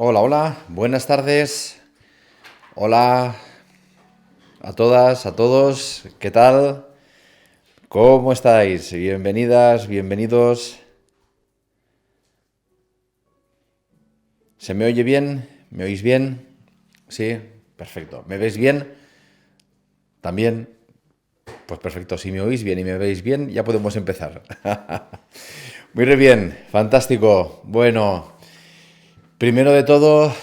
Hola, hola, buenas tardes. Hola a todas, a todos. ¿Qué tal? ¿Cómo estáis? Bienvenidas, bienvenidos. ¿Se me oye bien? ¿Me oís bien? Sí, perfecto. ¿Me veis bien? También. Pues perfecto, si me oís bien y me veis bien, ya podemos empezar. Muy bien, fantástico. Bueno, primero de todo,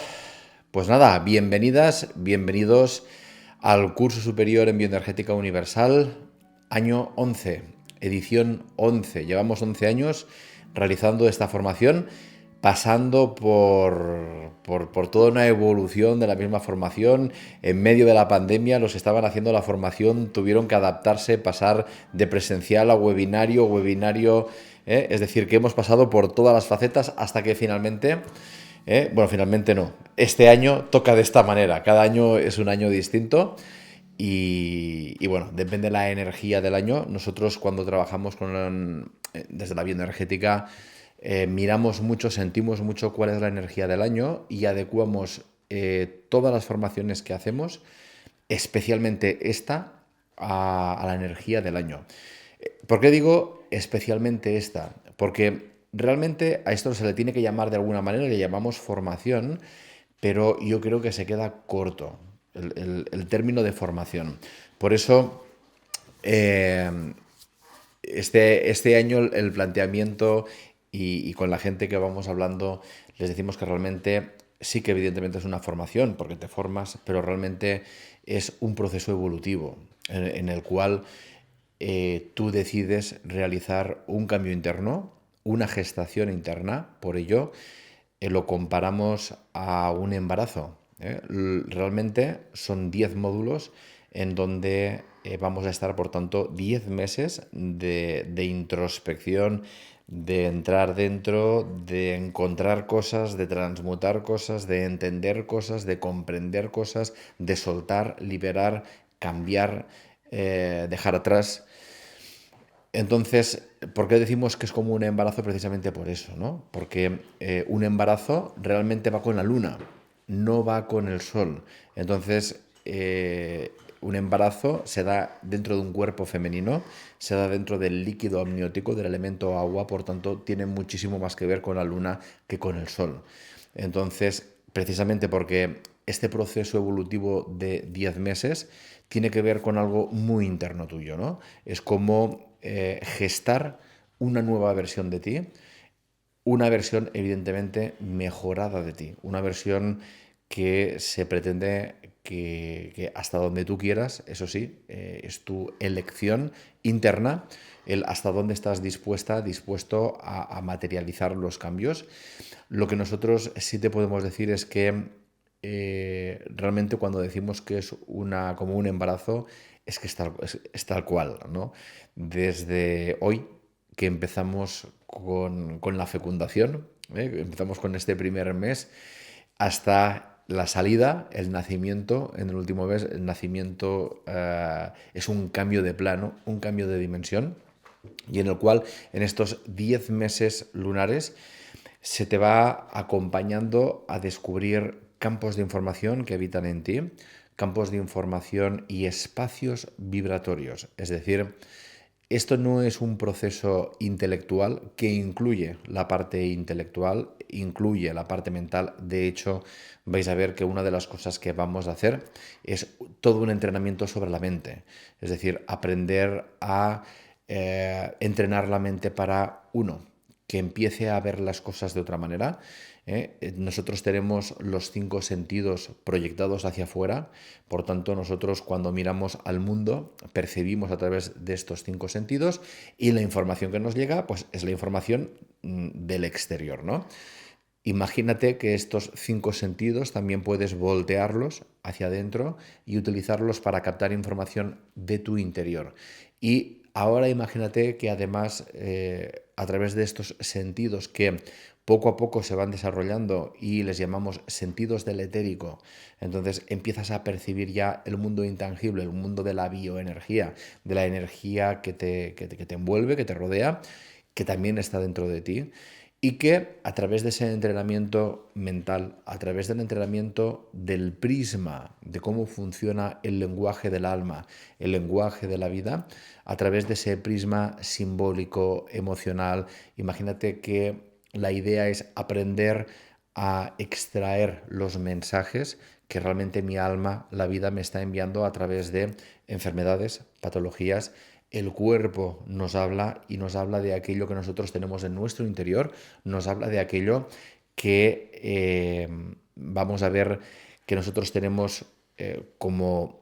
pues nada, bienvenidas, bienvenidos al curso superior en bioenergética universal, año 11, edición 11. Llevamos 11 años realizando esta formación, pasando por toda una evolución de la misma formación. En medio de la pandemia, los que estaban haciendo la formación tuvieron que adaptarse, pasar de presencial a webinario, es decir, que hemos pasado por todas las facetas hasta que finalmente... Bueno, finalmente no. Este año toca de esta manera. Cada año es un año distinto y bueno, depende de la energía del año. Nosotros cuando trabajamos desde la bioenergética miramos mucho, sentimos mucho cuál es la energía del año y adecuamos todas las formaciones que hacemos, especialmente esta, a la energía del año. ¿Por qué digo especialmente esta? Porque realmente a esto se le tiene que llamar de alguna manera, le llamamos formación, pero yo creo que se queda corto el término de formación. Por eso, eh, este año el planteamiento y con la gente que vamos hablando, les decimos que realmente sí que evidentemente es una formación, porque te formas, pero realmente es un proceso evolutivo en el cual tú decides realizar un cambio interno, una gestación interna, por ello lo comparamos a un embarazo. Realmente son 10 módulos en donde vamos a estar, por tanto, 10 meses de introspección, de entrar dentro, de encontrar cosas, de transmutar cosas, de entender cosas, de comprender cosas, de soltar, liberar, cambiar, dejar atrás. Entonces, ¿por qué decimos que es como un embarazo? Precisamente por eso, ¿no? Porque un embarazo realmente va con la luna, no va con el sol. Entonces, un embarazo se da dentro de un cuerpo femenino, se da dentro del líquido amniótico, del elemento agua, por tanto, tiene muchísimo más que ver con la luna que con el sol. Entonces, precisamente porque este proceso evolutivo de 10 meses tiene que ver con algo muy interno tuyo, ¿no? Es como gestar una nueva versión de ti, una versión evidentemente mejorada de ti, una versión que se pretende que hasta donde tú quieras, eso sí, es tu elección interna, el hasta dónde estás dispuesto a materializar los cambios. Lo que nosotros sí te podemos decir es que realmente cuando decimos que es como un embarazo, es que es tal cual, ¿no? Desde hoy que empezamos con la fecundación, empezamos con este primer mes, hasta la salida, el nacimiento, en el último mes, el nacimiento es un cambio de plano, un cambio de dimensión, y en el cual en estos 10 meses lunares se te va acompañando a descubrir campos de información que habitan en ti, campos de información y espacios vibratorios. Es decir, esto no es un proceso intelectual que incluye la parte intelectual, incluye la parte mental. De hecho, vais a ver que una de las cosas que vamos a hacer es todo un entrenamiento sobre la mente. Es decir, aprender a entrenar la mente para, uno, que empiece a ver las cosas de otra manera. Nosotros tenemos los 5 sentidos proyectados hacia afuera, por tanto nosotros cuando miramos al mundo percibimos a través de estos 5 sentidos y la información que nos llega pues es la información del exterior, ¿no? Imagínate que estos 5 sentidos también puedes voltearlos hacia adentro y utilizarlos para captar información de tu interior. Y ahora imagínate que además a través de estos sentidos que poco a poco se van desarrollando y les llamamos sentidos del etérico, entonces empiezas a percibir ya el mundo intangible, el mundo de la bioenergía, de la energía que te envuelve, que te rodea, que también está dentro de ti. Y que a través de ese entrenamiento mental, a través del entrenamiento del prisma de cómo funciona el lenguaje del alma, el lenguaje de la vida, a través de ese prisma simbólico, emocional, imagínate que la idea es aprender a extraer los mensajes que realmente mi alma, la vida, me está enviando a través de enfermedades, patologías. El cuerpo nos habla y nos habla de aquello que nosotros tenemos en nuestro interior, nos habla de aquello que vamos a ver que nosotros tenemos como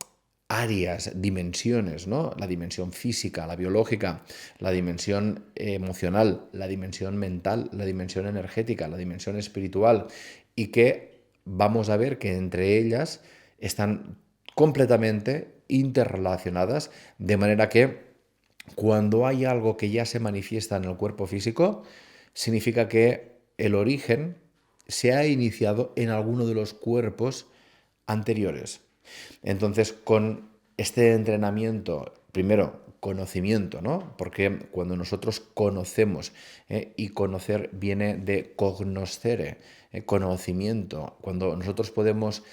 áreas, dimensiones, ¿no? La dimensión física, la biológica, la dimensión emocional, la dimensión mental, la dimensión energética, la dimensión espiritual, y que vamos a ver que entre ellas están completamente interrelacionadas, de manera que cuando hay algo que ya se manifiesta en el cuerpo físico, significa que el origen se ha iniciado en alguno de los cuerpos anteriores. Entonces, con este entrenamiento, primero, conocimiento, ¿no? Porque cuando nosotros conocemos, y conocer viene de cognoscere, conocimiento, cuando nosotros podemos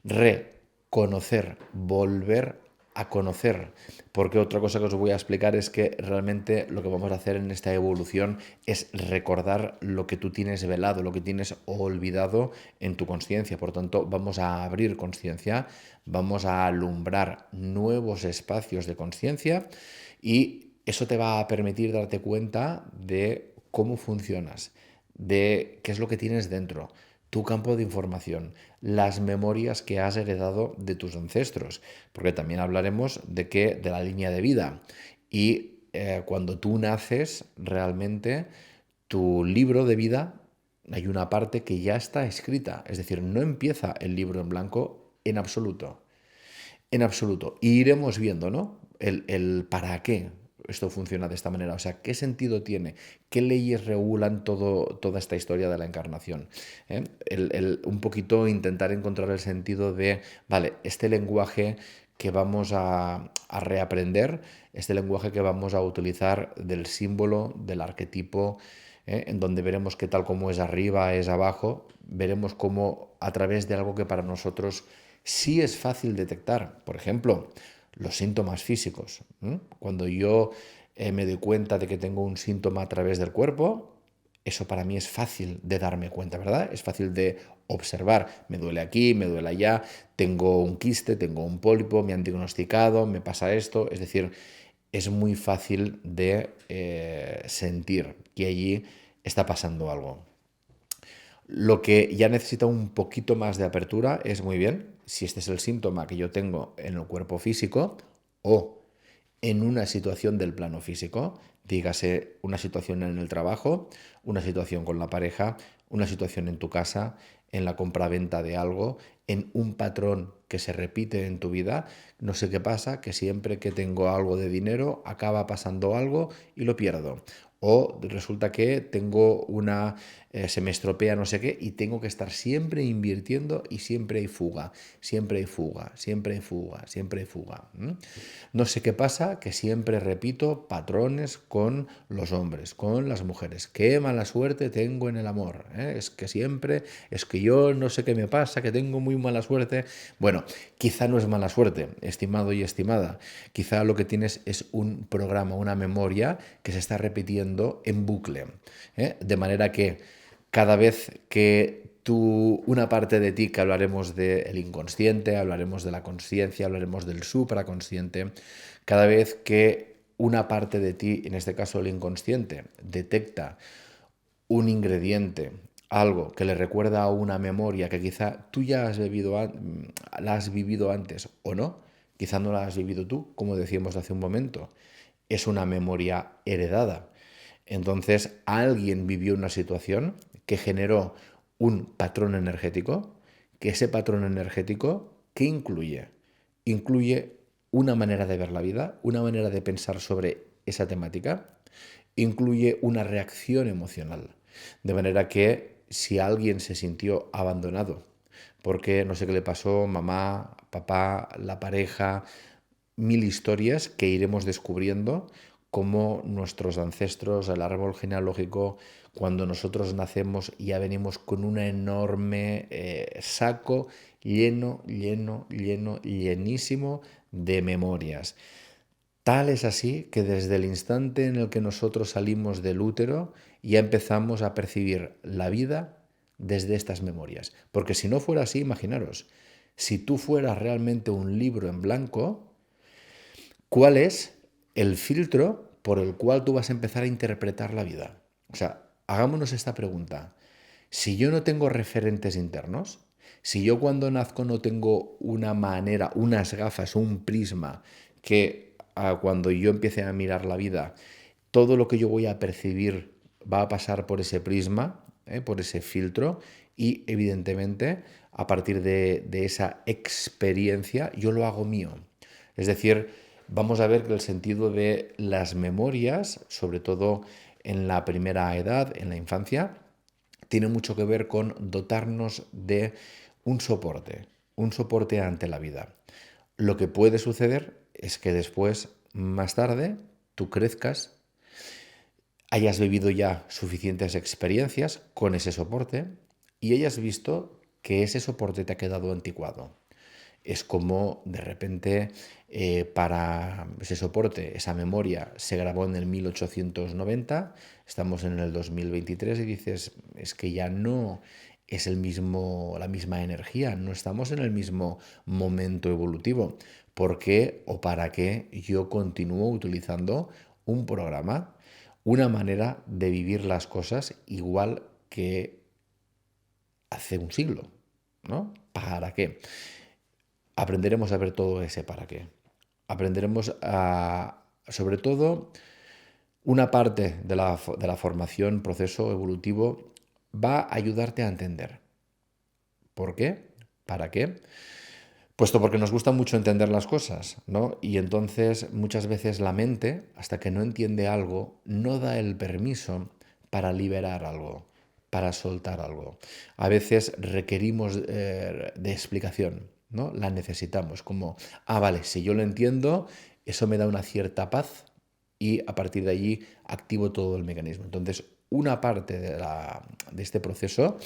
reconocer, volver a conocer, porque otra cosa que os voy a explicar es que realmente lo que vamos a hacer en esta evolución es recordar lo que tú tienes velado, lo que tienes olvidado en tu conciencia. Por tanto, vamos a abrir conciencia, vamos a alumbrar nuevos espacios de conciencia y eso te va a permitir darte cuenta de cómo funcionas, de qué es lo que tienes dentro, tu campo de información, las memorias que has heredado de tus ancestros, porque también hablaremos de la línea de vida. Y cuando tú naces, realmente tu libro de vida, hay una parte que ya está escrita, es decir, no empieza el libro en blanco en absoluto. En absoluto. Y iremos viendo, ¿no? El para qué esto funciona de esta manera. O sea, ¿qué sentido tiene? ¿Qué leyes regulan toda esta historia de la encarnación? Un poquito intentar encontrar el sentido de, vale, este lenguaje que vamos a reaprender, este lenguaje que vamos a utilizar del símbolo, del arquetipo, en donde veremos que tal como es arriba es abajo, veremos cómo a través de algo que para nosotros sí es fácil detectar, por ejemplo, los síntomas físicos. Cuando yo me doy cuenta de que tengo un síntoma a través del cuerpo, eso para mí es fácil de darme cuenta, ¿verdad? Es fácil de observar. Me duele aquí, me duele allá, tengo un quiste, tengo un pólipo, me han diagnosticado, me pasa esto. Es decir, es muy fácil de sentir que allí está pasando algo. Lo que ya necesita un poquito más de apertura es muy bien, si este es el síntoma que yo tengo en el cuerpo físico o en una situación del plano físico, dígase una situación en el trabajo, una situación con la pareja, una situación en tu casa, en la compraventa de algo, en un patrón que se repite en tu vida. No sé qué pasa, que siempre que tengo algo de dinero acaba pasando algo y lo pierdo. O resulta que tengo se me estropea no sé qué y tengo que estar siempre invirtiendo y siempre hay fuga, siempre hay fuga, siempre hay fuga, siempre hay fuga. No sé qué pasa, que siempre repito patrones con los hombres, con las mujeres. Qué mala suerte tengo en el amor. Es que siempre, es que yo no sé qué me pasa, que tengo muy mala suerte. Bueno, quizá no es mala suerte, estimado y estimada. Quizá lo que tienes es un programa, una memoria que se está repitiendo en bucle. De manera que cada vez que una parte de ti, que hablaremos del inconsciente, hablaremos de la consciencia, hablaremos del supraconsciente, cada vez que una parte de ti, en este caso el inconsciente, detecta un ingrediente, algo que le recuerda a una memoria que quizá tú ya la has vivido antes o no, quizá no la has vivido tú, como decíamos hace un momento, es una memoria heredada. Entonces, alguien vivió una situación que generó un patrón energético, que ese patrón energético, ¿qué incluye? Incluye una manera de ver la vida, una manera de pensar sobre esa temática, incluye una reacción emocional. De manera que si alguien se sintió abandonado, porque no sé qué le pasó, mamá, papá, la pareja, mil historias que iremos descubriendo cómo nuestros ancestros, el árbol genealógico, cuando nosotros nacemos ya venimos con un enorme saco llenísimo de memorias. Tal es así que desde el instante en el que nosotros salimos del útero ya empezamos a percibir la vida desde estas memorias. Porque si no fuera así, imaginaros, si tú fueras realmente un libro en blanco, ¿cuál es el filtro por el cual tú vas a empezar a interpretar la vida? O sea, hagámonos esta pregunta. Si yo no tengo referentes internos, si yo cuando nazco no tengo una manera, unas gafas, un prisma que cuando yo empiece a mirar la vida, todo lo que yo voy a percibir va a pasar por ese prisma, por ese filtro, y evidentemente a partir de esa experiencia yo lo hago mío. Es decir, vamos a ver que el sentido de las memorias, sobre todo en la primera edad, en la infancia, tiene mucho que ver con dotarnos de un soporte ante la vida. Lo que puede suceder es que después, más tarde, tú crezcas, hayas vivido ya suficientes experiencias con ese soporte y hayas visto que ese soporte te ha quedado anticuado. Es como de repente para ese soporte, esa memoria se grabó en el 1890, estamos en el 2023 y dices, es que ya no es la misma energía, no estamos en el mismo momento evolutivo. ¿Por qué o para qué yo continúo utilizando un programa, una manera de vivir las cosas igual que hace un siglo? ¿No? ¿Para qué? Aprenderemos a ver todo ese para qué. Aprenderemos a, sobre todo, una parte de la formación, proceso evolutivo, va a ayudarte a entender. ¿Por qué? ¿Para qué? Puesto porque nos gusta mucho entender las cosas, ¿no? Y entonces muchas veces la mente, hasta que no entiende algo, no da el permiso para liberar algo, para soltar algo. A veces requerimos de explicación, ¿no? La necesitamos, como, vale, si yo lo entiendo, eso me da una cierta paz y a partir de allí activo todo el mecanismo. Entonces, una parte de este proceso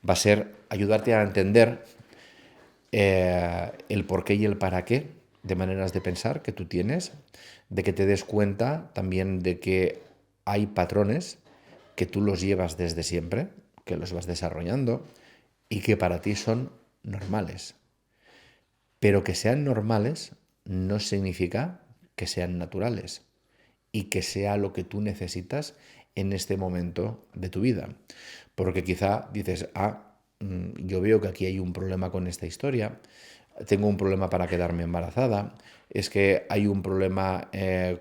va a ser ayudarte a entender el por qué y el para qué de maneras de pensar que tú tienes, de que te des cuenta también de que hay patrones que tú los llevas desde siempre, que los vas desarrollando y que para ti son normales. Pero que sean normales no significa que sean naturales y que sea lo que tú necesitas en este momento de tu vida. Porque quizá dices, yo veo que aquí hay un problema con esta historia, tengo un problema para quedarme embarazada, es que hay un problema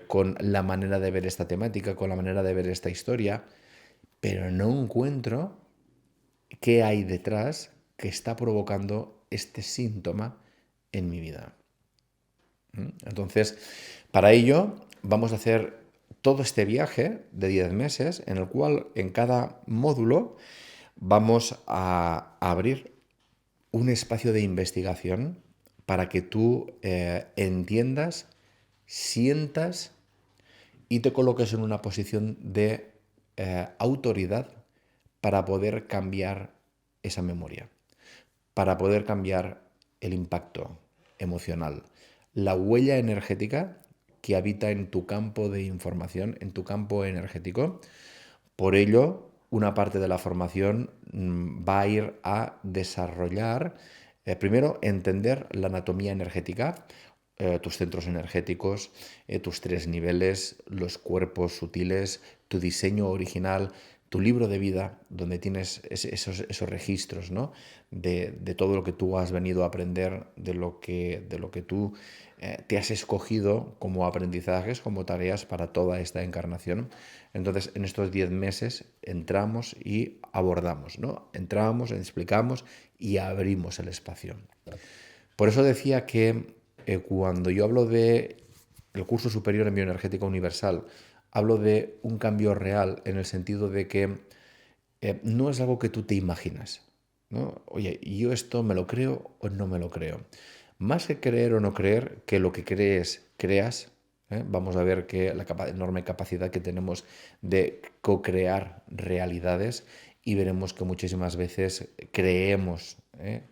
con la manera de ver esta temática, con la manera de ver esta historia, pero no encuentro qué hay detrás que está provocando este síntoma en mi vida. Entonces, para ello vamos a hacer todo este viaje de 10 meses en el cual en cada módulo vamos a abrir un espacio de investigación para que tú entiendas, sientas y te coloques en una posición de autoridad para poder cambiar esa memoria, para poder cambiar el impacto emocional, la huella energética que habita en tu campo de información, en tu campo energético. Por ello, una parte de la formación va a ir a desarrollar, primero, entender la anatomía energética, tus centros energéticos, tus tres niveles, los cuerpos sutiles, tu diseño original, tu libro de vida, donde tienes esos registros, ¿no? de todo lo que tú has venido a aprender, de lo que tú te has escogido como aprendizajes, como tareas para toda esta encarnación. Entonces, en estos 10 meses entramos y abordamos, ¿no? Entramos, explicamos y abrimos el espacio. Por eso decía que cuando yo hablo de el curso superior en bioenergética universal, hablo de un cambio real en el sentido de que no es algo que tú te imaginas, ¿no? Oye, ¿yo esto me lo creo o no me lo creo? Más que creer o no creer, que lo que crees, creas, ¿eh? Vamos a ver que la enorme capacidad que tenemos de co-crear realidades y veremos que muchísimas veces creemos,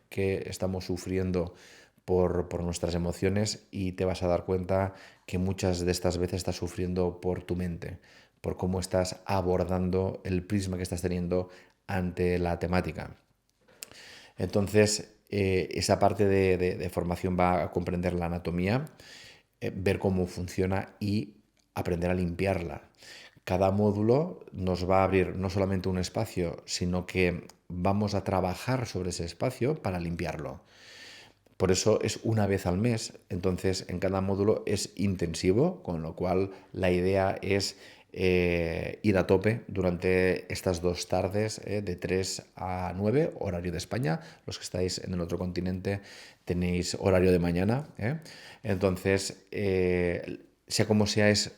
que estamos sufriendo por nuestras emociones y te vas a dar cuenta que muchas de estas veces estás sufriendo por tu mente, por cómo estás abordando el prisma que estás teniendo ante la temática. Entonces, esa parte de formación va a comprender la anatomía, ver cómo funciona y aprender a limpiarla. Cada módulo nos va a abrir no solamente un espacio, sino que vamos a trabajar sobre ese espacio para limpiarlo. Por eso es una vez al mes, entonces en cada módulo es intensivo, con lo cual la idea es ir a tope durante estas 2 tardes, de 3 a 9, horario de España. Los que estáis en el otro continente tenéis horario de mañana. Entonces, sea como sea, es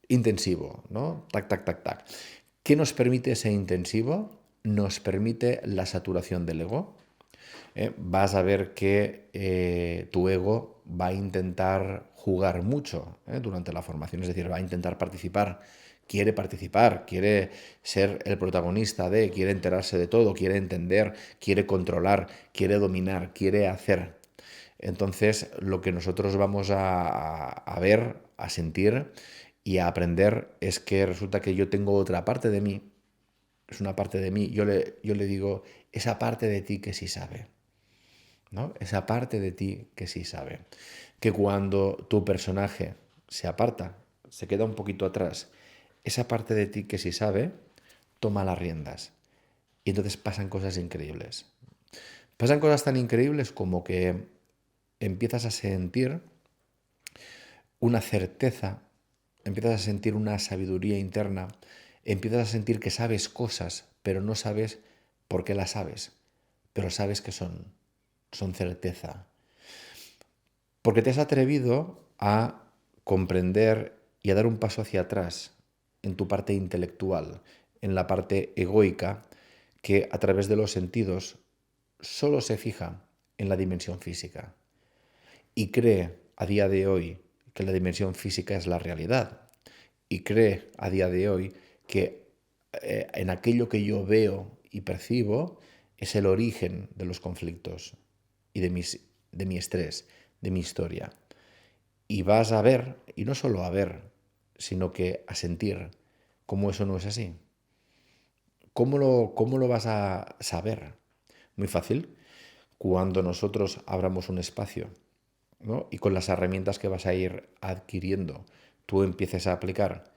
intensivo, ¿no? Tac, tac, tac, tac. ¿Qué nos permite ese intensivo? Nos permite la saturación del ego. Vas a ver que tu ego va a intentar jugar mucho, durante la formación, es decir, va a intentar participar, quiere ser el protagonista de, quiere enterarse de todo, quiere entender, quiere controlar, quiere dominar, quiere hacer. Entonces, lo que nosotros vamos a ver, a sentir y a aprender es que resulta que yo tengo otra parte de mí, es una parte de mí, yo le digo, esa parte de ti que sí sabe. ¿No? Esa parte de ti que sí sabe. Que cuando tu personaje se aparta, se queda un poquito atrás, esa parte de ti que sí sabe, toma las riendas. Y entonces pasan cosas increíbles. Pasan cosas tan increíbles como que empiezas a sentir una certeza, empiezas a sentir una sabiduría interna, empiezas a sentir que sabes cosas, pero no sabes por qué las sabes, pero sabes que son certeza. Porque te has atrevido a comprender y a dar un paso hacia atrás en tu parte intelectual, en la parte egoica, que a través de los sentidos solo se fija en la dimensión física y cree a día de hoy que la dimensión física es la realidad y cree a día de hoy que en aquello que yo veo y percibo es el origen de los conflictos y de mi estrés, de mi historia. Y vas a ver, y no solo a ver, sino que a sentir cómo eso no es así. ¿Cómo lo vas a saber? Muy fácil. Cuando nosotros abramos un espacio, ¿no? Y con las herramientas que vas a ir adquiriendo, tú empieces a aplicar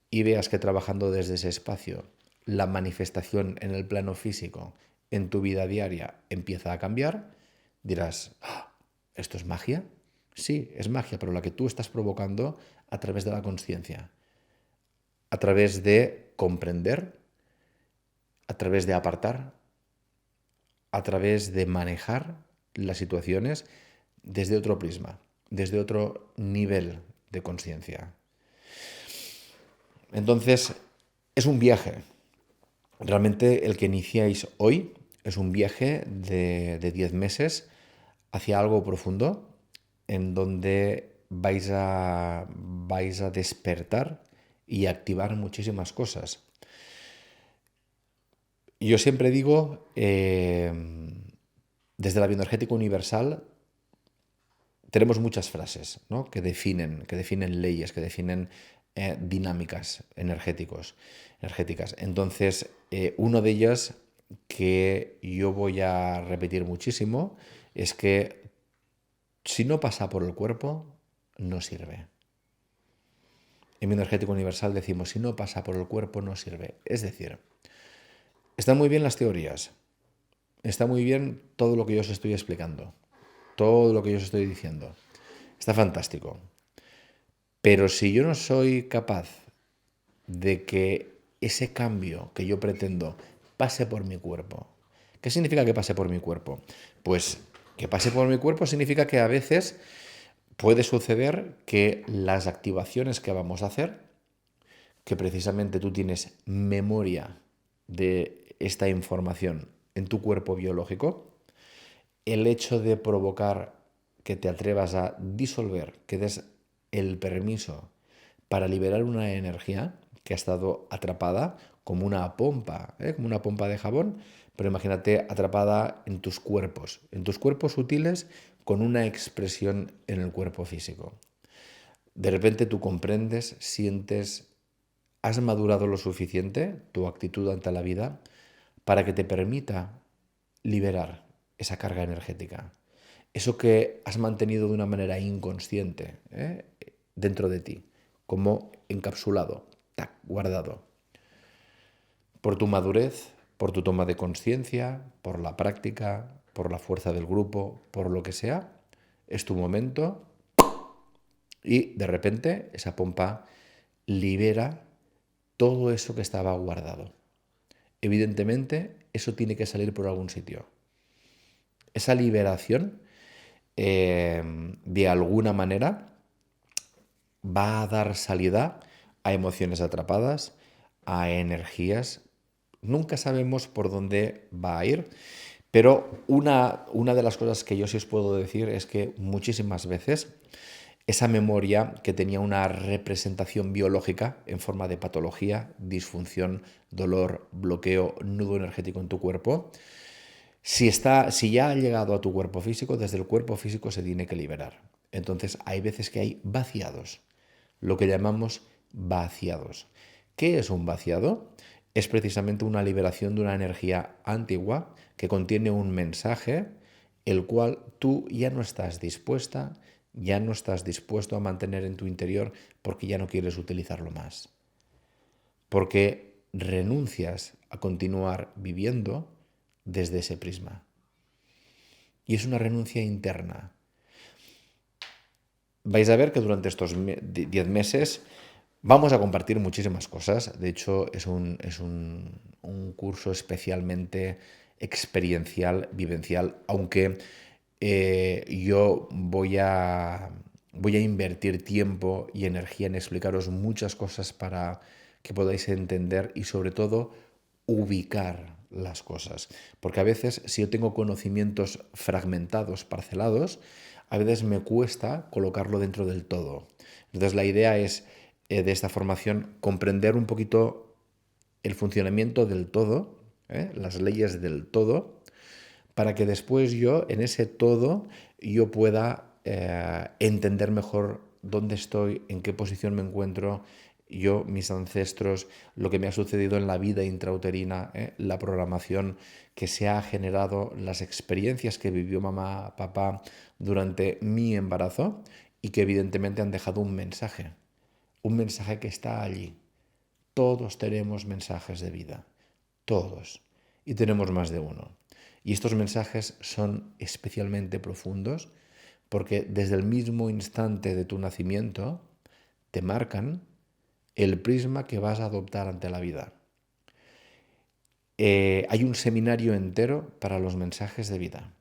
y veas que trabajando desde ese espacio, la manifestación en el plano físico, en tu vida diaria, empieza a cambiar, dirás, "Ah, ¿esto es magia?". Sí, es magia, pero la que tú estás provocando a través de la conciencia, a través de comprender, a través de apartar, a través de manejar las situaciones desde otro prisma, desde otro nivel de conciencia. Entonces, es un viaje. Realmente el que iniciáis hoy es un viaje de 10 meses hacia algo profundo en donde vais a despertar y activar muchísimas cosas. Yo siempre digo, desde la bioenergética universal, tenemos muchas frases, ¿no? que definen leyes, que definen dinámicas energéticas. Entonces, una de ellas que yo voy a repetir muchísimo es que si no pasa por el cuerpo, no sirve. En bioenergética universal decimos, si no pasa por el cuerpo, no sirve. Es decir, están muy bien las teorías, está muy bien todo lo que yo os estoy explicando, todo lo que yo os estoy diciendo. Está fantástico. Pero si yo no soy capaz de que ese cambio que yo pretendo pase por mi cuerpo, ¿qué significa que pase por mi cuerpo? Pues que pase por mi cuerpo significa que a veces puede suceder que las activaciones que vamos a hacer, que precisamente tú tienes memoria de esta información en tu cuerpo biológico, el hecho de provocar que te atrevas a disolver, que des el permiso para liberar una energía que ha estado atrapada como una pompa, ¿eh? Como una pompa de jabón, pero imagínate atrapada en tus cuerpos sutiles con una expresión en el cuerpo físico. De repente tú comprendes, sientes, has madurado lo suficiente, tu actitud ante la vida, para que te permita liberar esa carga energética. Eso que has mantenido de una manera inconsciente, ¿eh? Dentro de ti, como encapsulado, tac, guardado. Por tu madurez, por tu toma de conciencia, por la práctica, por la fuerza del grupo, por lo que sea, es tu momento y de repente esa pompa libera todo eso que estaba guardado. Evidentemente, eso tiene que salir por algún sitio. Esa liberación, de alguna manera, va a dar salida a emociones atrapadas, a energías. Nunca sabemos por dónde va a ir, pero una de las cosas que yo sí os puedo decir es que muchísimas veces esa memoria que tenía una representación biológica en forma de patología, disfunción, dolor, bloqueo, nudo energético en tu cuerpo, si ya ha llegado a tu cuerpo físico, desde el cuerpo físico se tiene que liberar. Entonces hay veces que hay vaciados, lo que llamamos vaciados. ¿Qué es un vaciado? Es precisamente una liberación de una energía antigua que contiene un mensaje, el cual tú ya no estás dispuesta, ya no estás dispuesto a mantener en tu interior porque ya no quieres utilizarlo más. Porque renuncias a continuar viviendo desde ese prisma. Y es una renuncia interna. Vais a ver que durante estos 10 meses vamos a compartir muchísimas cosas. De hecho, es un curso especialmente experiencial, vivencial, aunque yo voy a invertir tiempo y energía en explicaros muchas cosas para que podáis entender y sobre todo ubicar las cosas. Porque a veces si yo tengo conocimientos fragmentados, parcelados, a veces me cuesta colocarlo dentro del todo. Entonces la idea es de esta formación comprender un poquito el funcionamiento del todo, las leyes del todo, para que después yo, en ese todo, yo pueda entender mejor dónde estoy, en qué posición me encuentro, yo, mis ancestros, lo que me ha sucedido en la vida intrauterina, la programación que se ha generado, las experiencias que vivió mamá, papá durante mi embarazo y que evidentemente han dejado un mensaje que está allí. Todos tenemos mensajes de vida, todos, y tenemos más de uno. Y estos mensajes son especialmente profundos porque desde el mismo instante de tu nacimiento te marcan el prisma que vas a adoptar ante la vida. Hay un seminario entero para los mensajes de vida.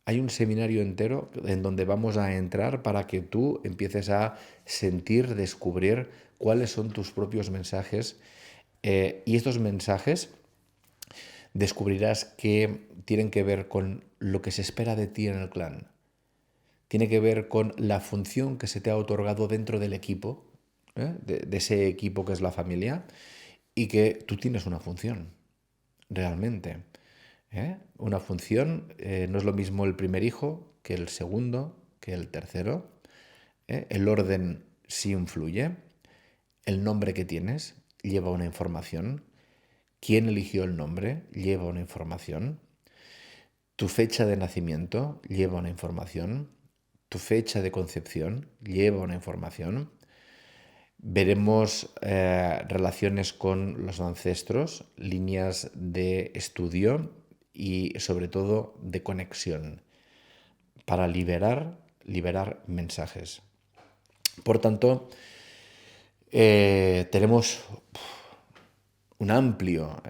Hay un seminario entero en donde vamos a entrar para que tú empieces a sentir, descubrir cuáles son tus propios mensajes. Y estos mensajes descubrirás que tienen que ver con lo que se espera de ti en el clan. Tiene que ver con la función que se te ha otorgado dentro del equipo, de ese equipo que es la familia, y que tú tienes una función, realmente. Una función, no es lo mismo el primer hijo que el segundo, que el tercero. El orden sí influye. El nombre que tienes lleva una información. Quién eligió el nombre lleva una información. Tu fecha de nacimiento lleva una información. Tu fecha de concepción lleva una información. Veremos relaciones con los ancestros, líneas de estudio y sobre todo de conexión para liberar mensajes. Por tanto, tenemos un amplio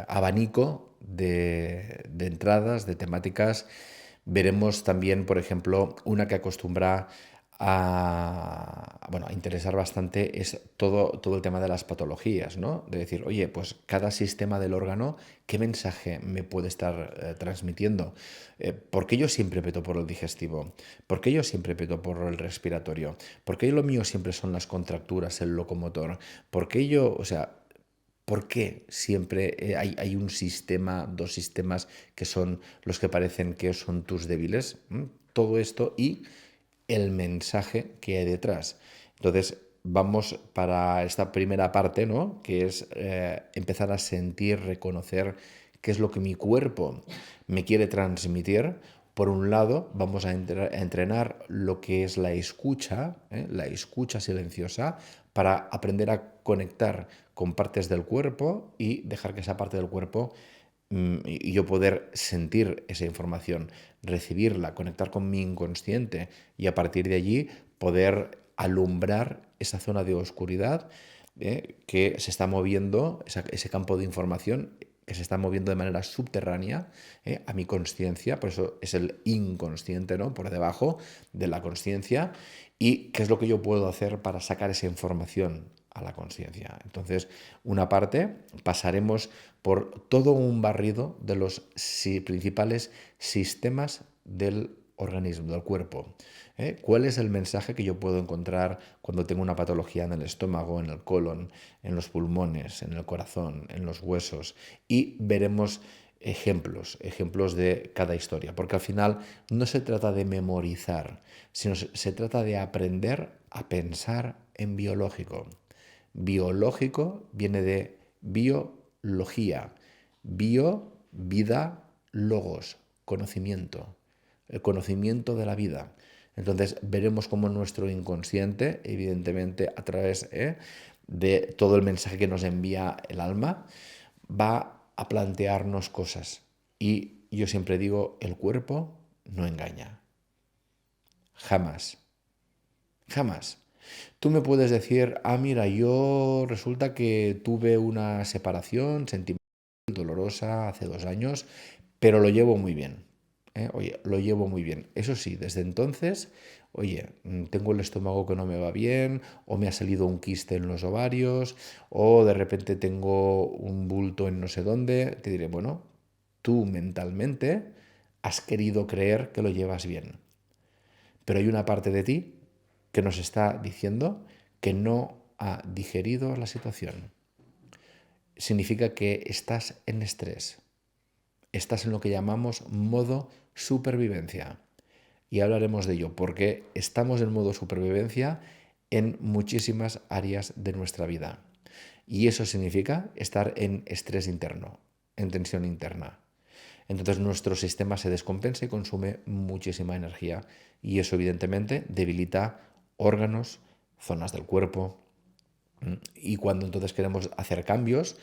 abanico de entradas, de temáticas. Veremos también, por ejemplo, una que acostumbra a interesar bastante es todo el tema de las patologías, ¿no? De decir, oye, pues cada sistema del órgano, ¿qué mensaje me puede estar transmitiendo? ¿Por qué yo siempre peto por el digestivo? ¿Por qué yo siempre peto por el respiratorio? ¿Por qué lo mío siempre son las contracturas, el locomotor? ¿Por qué yo, o sea, ¿por qué siempre hay un sistema, dos sistemas que son los que parecen que son tus débiles? Todo esto y el mensaje que hay detrás. Entonces, vamos para esta primera parte, ¿no? Que es empezar a sentir, reconocer qué es lo que mi cuerpo me quiere transmitir. Por un lado, vamos a entrenar lo que es la escucha silenciosa, para aprender a conectar con partes del cuerpo y dejar que esa parte del cuerpo y yo poder sentir esa información, recibirla, conectar con mi inconsciente y a partir de allí poder alumbrar esa zona de oscuridad que se está moviendo, ese campo de información que se está moviendo de manera subterránea a mi conciencia, por eso es el inconsciente, ¿no? Por debajo de la conciencia, y qué es lo que yo puedo hacer para sacar esa información a la conciencia. Entonces, una parte, pasaremos por todo un barrido de los principales sistemas del organismo, del cuerpo. ¿Cuál es el mensaje que yo puedo encontrar cuando tengo una patología en el estómago, en el colon, en los pulmones, en el corazón, en los huesos? Y veremos ejemplos de cada historia, porque al final no se trata de memorizar, sino se trata de aprender a pensar en biológico. Biológico viene de biología, vida, logos, conocimiento, el conocimiento de la vida. Entonces veremos cómo nuestro inconsciente, evidentemente a través de todo el mensaje que nos envía el alma, va a plantearnos cosas. Y yo siempre digo, el cuerpo no engaña. Jamás. Jamás. Tú me puedes decir, mira, yo resulta que tuve una separación sentimental dolorosa hace 2 años, pero lo llevo muy bien. Oye, lo llevo muy bien. Eso sí, desde entonces, oye, tengo el estómago que no me va bien, o me ha salido un quiste en los ovarios, o de repente tengo un bulto en no sé dónde. Te diré, bueno, tú mentalmente has querido creer que lo llevas bien, pero hay una parte de ti que nos está diciendo que no ha digerido la situación. Significa que estás en estrés, estás en lo que llamamos modo supervivencia. Y hablaremos de ello, porque estamos en modo supervivencia en muchísimas áreas de nuestra vida. Y eso significa estar en estrés interno, en tensión interna. Entonces nuestro sistema se descompensa y consume muchísima energía y eso evidentemente debilita órganos, zonas del cuerpo. Y cuando entonces queremos hacer cambios,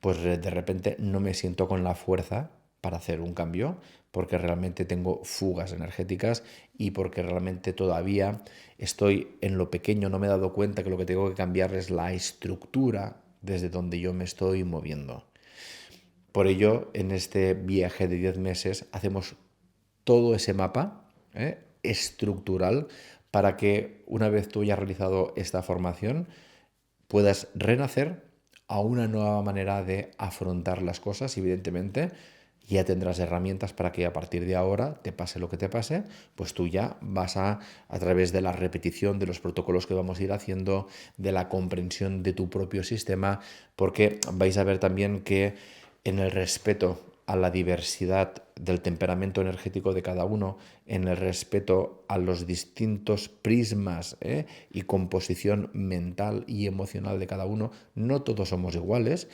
pues de repente no me siento con la fuerza para hacer un cambio, porque realmente tengo fugas energéticas y porque realmente todavía estoy en lo pequeño, no me he dado cuenta que lo que tengo que cambiar es la estructura desde donde yo me estoy moviendo. Por ello, en este viaje de 10 meses hacemos todo ese mapa estructural para que una vez tú hayas realizado esta formación puedas renacer a una nueva manera de afrontar las cosas. Evidentemente, ya tendrás herramientas para que a partir de ahora, te pase lo que te pase, pues tú ya vas a través de la repetición de los protocolos que vamos a ir haciendo, de la comprensión de tu propio sistema, porque vais a ver también que en el respeto a la diversidad del temperamento energético de cada uno, en el respeto a los distintos prismas y composición mental y emocional de cada uno, no todos somos iguales.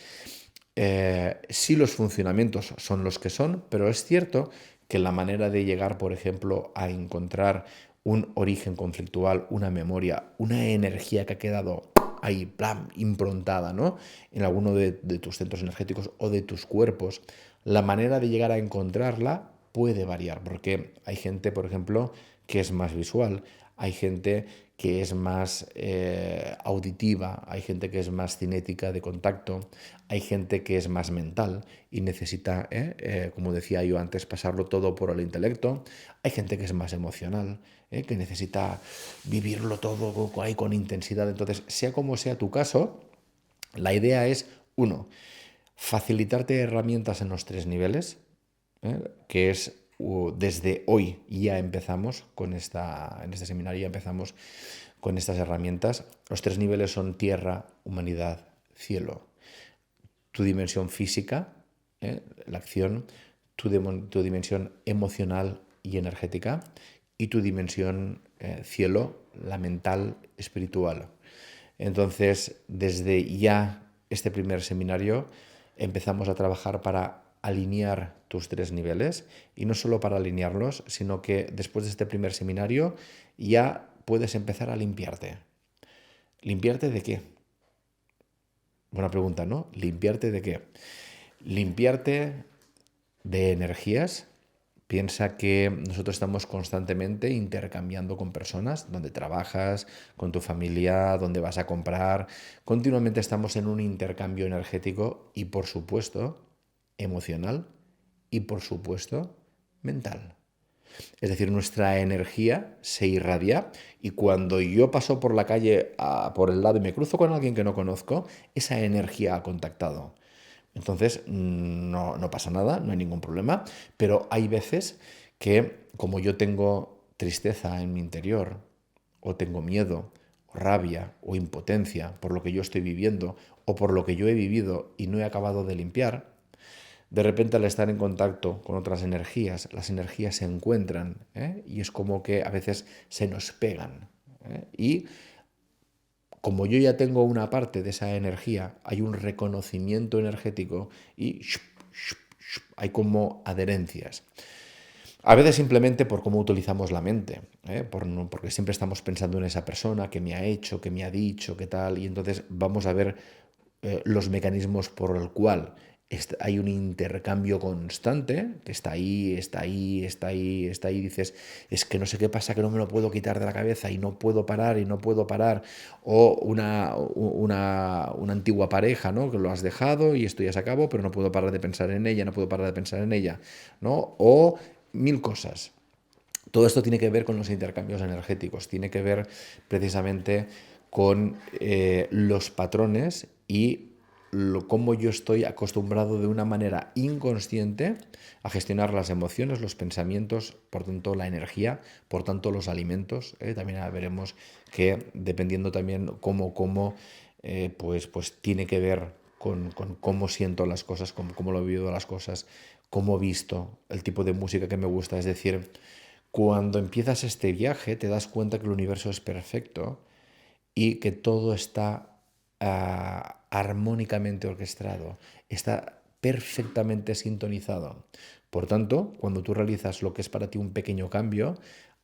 Sí, los funcionamientos son los que son, pero es cierto que la manera de llegar, por ejemplo, a encontrar un origen conflictual, una memoria, una energía que ha quedado ahí, plan, improntada, ¿no? En alguno de tus centros energéticos o de tus cuerpos, la manera de llegar a encontrarla puede variar, porque hay gente, por ejemplo, que es más visual, hay gente que es más auditiva, hay gente que es más cinética de contacto, hay gente que es más mental y necesita, como decía yo antes, pasarlo todo por el intelecto, hay gente que es más emocional, que necesita vivirlo todo ahí con intensidad. Entonces, sea como sea tu caso, la idea es, uno, facilitarte herramientas en los tres niveles, que es desde hoy ya empezamos en este seminario ya empezamos con estas herramientas. Los tres niveles son tierra, humanidad, cielo. Tu dimensión física, la acción, tu dimensión emocional y energética, y tu dimensión cielo, la mental, espiritual. Entonces, desde ya este primer seminario empezamos a trabajar para alinear tus tres niveles, y no solo para alinearlos, sino que después de este primer seminario ya puedes empezar a limpiarte. ¿Limpiarte de qué? Buena pregunta, ¿no? ¿Limpiarte de qué? Limpiarte de energías. Piensa que nosotros estamos constantemente intercambiando con personas, donde trabajas, con tu familia, donde vas a comprar. Continuamente estamos en un intercambio energético y, por supuesto, emocional y, por supuesto, mental. Es decir, nuestra energía se irradia, y cuando yo paso por la calle por el lado y me cruzo con alguien que no conozco, esa energía ha contactado. Entonces, no pasa nada, no hay ningún problema, pero hay veces que, como yo tengo tristeza en mi interior, o tengo miedo, o rabia, o impotencia por lo que yo estoy viviendo, o por lo que yo he vivido y no he acabado de limpiar, de repente, al estar en contacto con otras energías, las energías se encuentran, y es como que a veces se nos pegan. Y como yo ya tengo una parte de esa energía, hay un reconocimiento energético y hay como adherencias. A veces simplemente por cómo utilizamos la mente, porque siempre estamos pensando en esa persona que me ha hecho, que me ha dicho, qué tal, y entonces vamos a ver los mecanismos por el cual hay un intercambio constante, que está ahí, está ahí, está ahí, está ahí, y dices, es que no sé qué pasa, que no me lo puedo quitar de la cabeza y no puedo parar y no puedo parar. O una antigua pareja, ¿no? Que lo has dejado y esto ya se acabó, pero no puedo parar de pensar en ella, no puedo parar de pensar en ella, ¿no? O mil cosas. Todo esto tiene que ver con los intercambios energéticos, tiene que ver precisamente con los patrones y cómo yo estoy acostumbrado de una manera inconsciente a gestionar las emociones, los pensamientos, por tanto la energía, por tanto los alimentos. También veremos que dependiendo también pues tiene que ver con cómo siento las cosas, cómo lo he vivido las cosas, cómo he visto, el tipo de música que me gusta. Es decir, cuando empiezas este viaje te das cuenta que el universo es perfecto y que todo está armónicamente orquestado, está perfectamente sintonizado. Por tanto, cuando tú realizas lo que es para ti un pequeño cambio,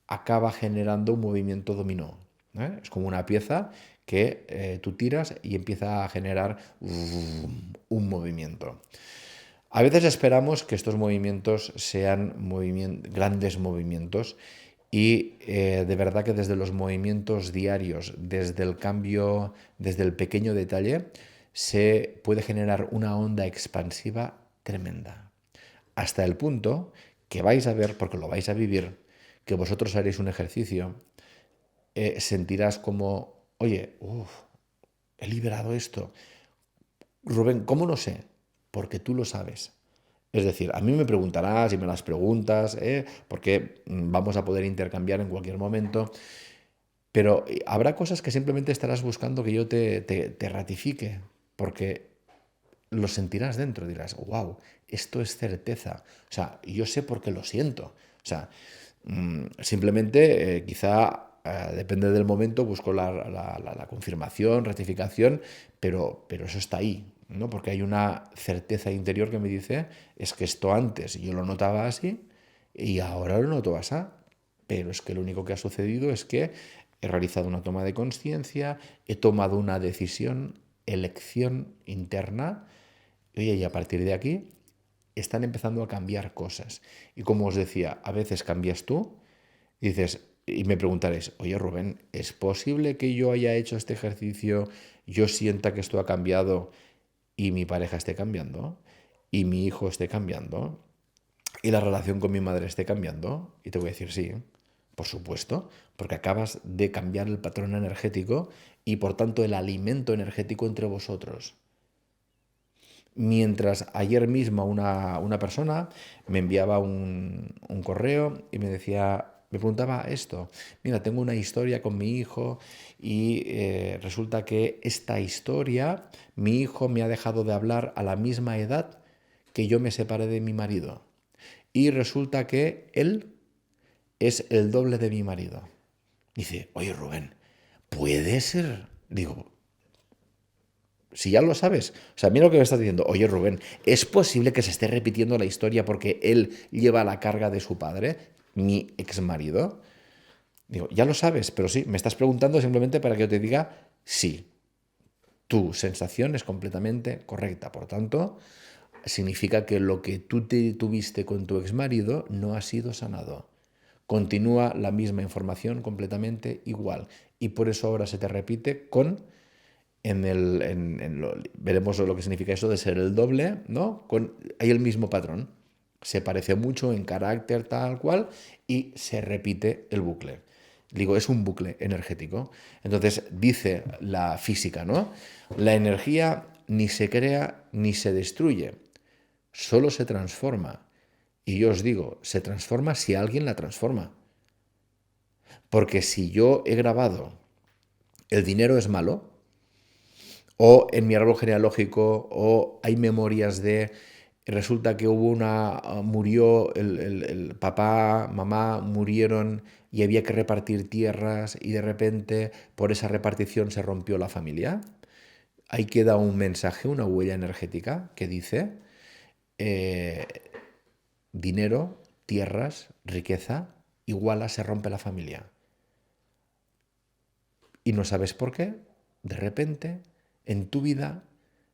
acaba generando un movimiento dominó. Es como una pieza que tú tiras y empieza a generar un movimiento. A veces esperamos que estos movimientos sean grandes movimientos, y de verdad que desde los movimientos diarios, desde el cambio, desde el pequeño detalle, se puede generar una onda expansiva tremenda. Hasta el punto que vais a ver, porque lo vais a vivir, que vosotros haréis un ejercicio, sentirás como, oye, he liberado esto. Rubén, ¿cómo lo sé? Porque tú lo sabes. Es decir, a mí me preguntarás y me las preguntas, porque vamos a poder intercambiar en cualquier momento, pero habrá cosas que simplemente estarás buscando que yo te ratifique, porque lo sentirás dentro, dirás, wow, esto es certeza. O sea, yo sé por qué lo siento. O sea, simplemente quizá depende del momento, busco la confirmación, ratificación, pero eso está ahí, ¿no? Porque hay una certeza interior que me dice, es que esto antes yo lo notaba así y ahora lo noto así. Pero es que lo único que ha sucedido es que he realizado una toma de conciencia, he tomado una decisión, elección interna, y a partir de aquí están empezando a cambiar cosas. Y como os decía, a veces cambias tú y dices, Y me preguntaréis, oye Rubén, ¿es posible que yo haya hecho este ejercicio, yo sienta que esto ha cambiado y mi pareja esté cambiando y mi hijo esté cambiando y la relación con mi madre esté cambiando? Y te voy a decir sí, por supuesto, porque acabas de cambiar el patrón energético y por tanto el alimento energético entre vosotros. Mientras ayer mismo una persona me enviaba un correo y me decía, me preguntaba esto, mira, tengo una historia con mi hijo y resulta que esta historia, mi hijo me ha dejado de hablar a la misma edad que yo me separé de mi marido. Y resulta que él es el doble de mi marido. Dice, oye Rubén, ¿puede ser? Digo, si ya lo sabes. O sea, mira lo que me estás diciendo. Oye, Rubén, ¿es posible que se esté repitiendo la historia porque él lleva la carga de su padre, mi ex marido? Digo, ya lo sabes, pero sí, me estás preguntando simplemente para que yo te diga sí. Tu sensación es completamente correcta. Por tanto, significa que lo que tú te tuviste con tu ex marido no ha sido sanado. Continúa la misma información completamente igual. Y por eso ahora se te repite con veremos lo que significa eso de ser el doble, ¿no? Hay el mismo patrón. Se parece mucho en carácter tal cual y se repite el bucle. Digo, es un bucle energético. Entonces, dice la física, ¿no? La energía ni se crea ni se destruye, solo se transforma. Y yo os digo, se transforma si alguien la transforma. Porque si yo he grabado el dinero es malo, o en mi árbol genealógico, o hay memorias de, resulta que murió el papá, mamá, murieron y había que repartir tierras y de repente por esa repartición se rompió la familia. Ahí queda un mensaje, una huella energética que dice, eh, dinero, tierras, riqueza, iguala, se rompe la familia. Y no sabes por qué, de repente, en tu vida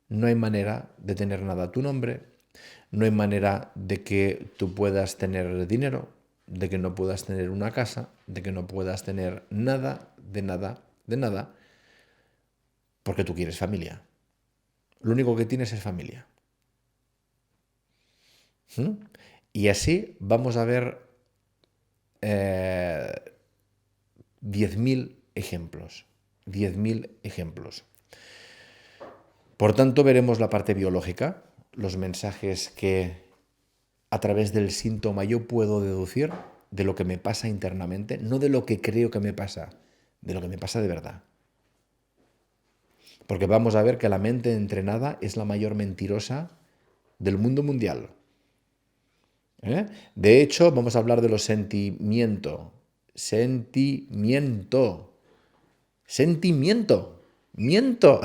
no hay manera de tener nada a tu nombre, no hay manera de que tú puedas tener dinero, de que no puedas tener una casa, de que no puedas tener nada, de nada, de nada, porque tú quieres familia. Lo único que tienes es familia. ¿Mm? Y así vamos a ver 10.000 ejemplos. 10.000 ejemplos. Por tanto, veremos la parte biológica, los mensajes que a través del síntoma yo puedo deducir de lo que me pasa internamente, no de lo que creo que me pasa, de lo que me pasa de verdad. Porque vamos a ver que la mente entrenada es la mayor mentirosa del mundo mundial. ¿Eh? De hecho, vamos a hablar de los sentimientos. Sentimiento. Sentimiento. Miento.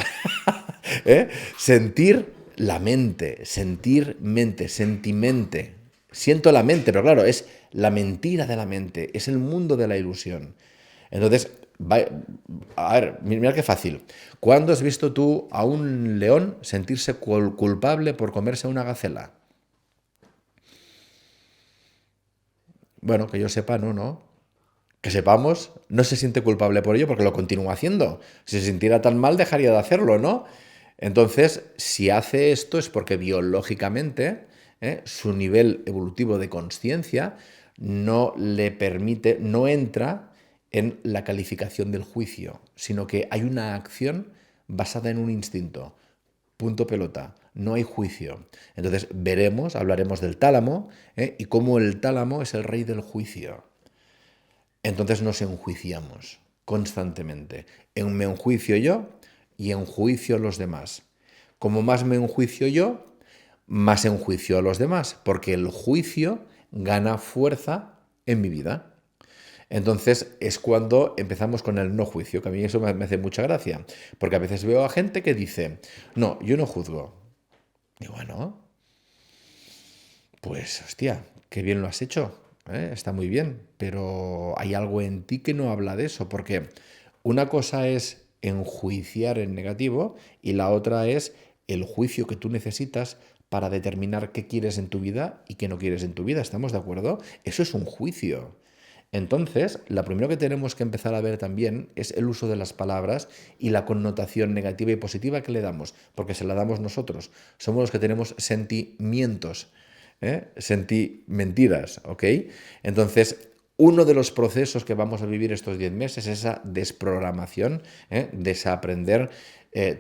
¿Eh? Sentir la mente, sentir mente, sentimente. Siento la mente, pero claro, es la mentira de la mente, es el mundo de la ilusión. Entonces, a ver, mira qué fácil. ¿Cuándo has visto tú a un león sentirse culpable por comerse una gacela? Bueno, que yo sepa, no. Que sepamos, no se siente culpable por ello porque lo continúa haciendo. Si se sintiera tan mal, dejaría de hacerlo, ¿no? Entonces, si hace esto es porque biológicamente su nivel evolutivo de conciencia no le permite, no entra en la calificación del juicio, sino que hay una acción basada en un instinto. Punto pelota. No hay juicio. Entonces veremos, hablaremos del tálamo y cómo el tálamo es el rey del juicio. Entonces nos enjuiciamos constantemente. Me enjuicio yo y enjuicio a los demás. Como más me enjuicio yo, más enjuicio a los demás, porque el juicio gana fuerza en mi vida. Entonces es cuando empezamos con el no juicio, que a mí eso me hace mucha gracia, porque a veces veo a gente que dice, no, yo no juzgo. Y bueno, pues hostia, qué bien lo has hecho, ¿eh? Está muy bien, pero hay algo en ti que no habla de eso, porque una cosa es enjuiciar en negativo y la otra es el juicio que tú necesitas para determinar qué quieres en tu vida y qué no quieres en tu vida. ¿Estamos de acuerdo? Eso es un juicio. Entonces, lo primero que tenemos que empezar a ver también es el uso de las palabras y la connotación negativa y positiva que le damos, porque se la damos nosotros. Somos los que tenemos sentimientos, mentiras, ¿ok? Entonces, uno de los procesos que vamos a vivir estos 10 meses es esa desprogramación, desaprender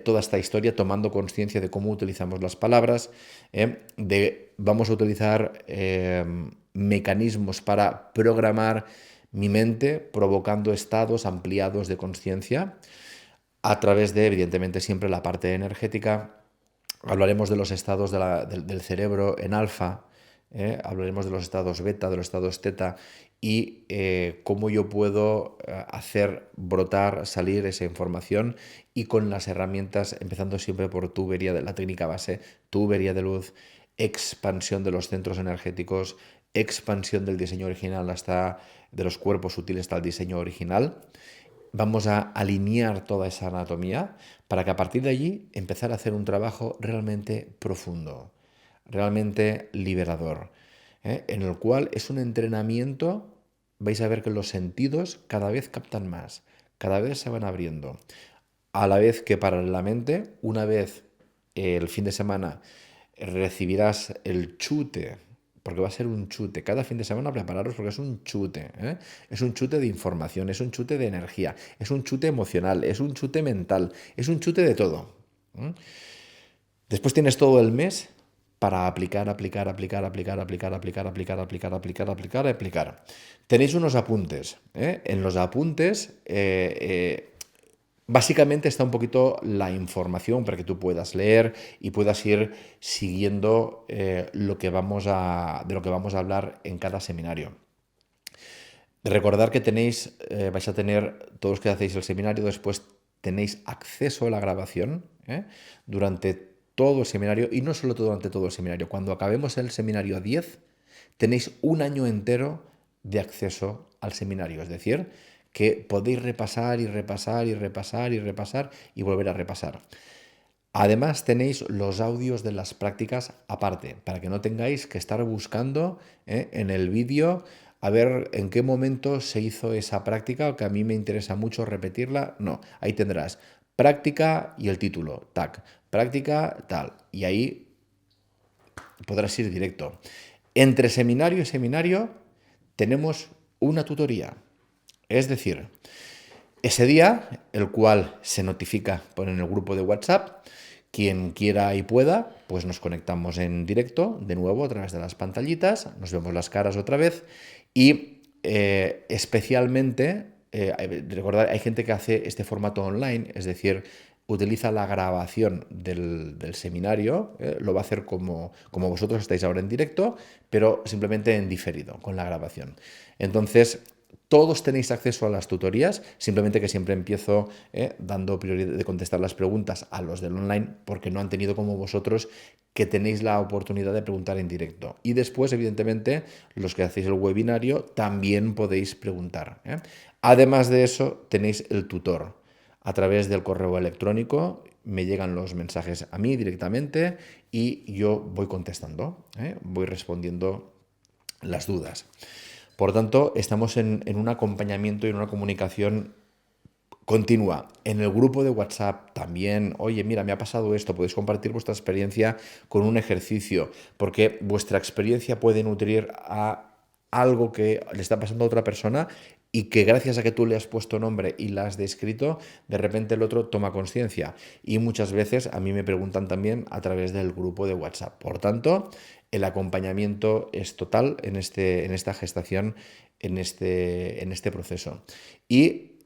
toda esta historia, tomando conciencia de cómo utilizamos las palabras, vamos a utilizar mecanismos para programar mi mente, provocando estados ampliados de conciencia a través de, evidentemente, siempre la parte energética. Hablaremos de los estados del cerebro en alfa, hablaremos de los estados beta, de los estados teta y cómo yo puedo hacer brotar, salir esa información y con las herramientas, empezando siempre por tubería de la técnica base, tubería de luz, expansión de los centros energéticos, expansión del diseño original hasta de los cuerpos sutiles hasta el diseño original. Vamos a alinear toda esa anatomía para que a partir de allí empezar a hacer un trabajo realmente profundo, realmente liberador, en el cual es un entrenamiento. Vais a ver que los sentidos cada vez captan más, cada vez se van abriendo, a la vez que paralelamente, una vez el fin de semana recibirás el chute, porque va a ser un chute. Cada fin de semana prepararos porque es un chute. Es un chute de información, es un chute de energía, es un chute emocional, es un chute mental, es un chute de todo. Después tienes todo el mes para aplicar, aplicar, aplicar, aplicar, aplicar, aplicar, aplicar, aplicar, aplicar, aplicar, aplicar. Tenéis unos apuntes. En los apuntes básicamente está un poquito la información para que tú puedas leer y puedas ir siguiendo de lo que vamos a hablar en cada seminario. Recordar que vais a tener, todos los que hacéis el seminario, después tenéis acceso a la grabación durante todo el seminario y no solo durante todo el seminario. Cuando acabemos el seminario 10, tenéis un año entero de acceso al seminario. Es decir, que podéis repasar y repasar y repasar y repasar y volver a repasar. Además tenéis los audios de las prácticas aparte, para que no tengáis que estar buscando en el vídeo a ver en qué momento se hizo esa práctica, que a mí me interesa mucho repetirla. No, ahí tendrás práctica y el título, tac, práctica tal, y ahí podrás ir directo. Entre seminario y seminario tenemos una tutoría. Es decir, ese día, el cual se notifica en el grupo de WhatsApp, quien quiera y pueda, pues nos conectamos en directo, de nuevo, a través de las pantallitas, nos vemos las caras otra vez y especialmente, recordad, hay gente que hace este formato online, es decir, utiliza la grabación del seminario, lo va a hacer como vosotros estáis ahora en directo, pero simplemente en diferido, con la grabación. Entonces, todos tenéis acceso a las tutorías, simplemente que siempre empiezo dando prioridad de contestar las preguntas a los del online, porque no han tenido como vosotros que tenéis la oportunidad de preguntar en directo. Y después, evidentemente, los que hacéis el webinario también podéis preguntar. Además de eso, tenéis el tutor. A través del correo electrónico me llegan los mensajes a mí directamente y yo voy contestando, voy respondiendo las dudas. Por tanto, estamos en un acompañamiento y en una comunicación continua. En el grupo de WhatsApp también, oye, mira, me ha pasado esto, podéis compartir vuestra experiencia con un ejercicio, porque vuestra experiencia puede nutrir a algo que le está pasando a otra persona y que gracias a que tú le has puesto nombre y la has descrito, de repente el otro toma conciencia. Y muchas veces a mí me preguntan también a través del grupo de WhatsApp. Por tanto, el acompañamiento es total en esta gestación, en este proceso. Y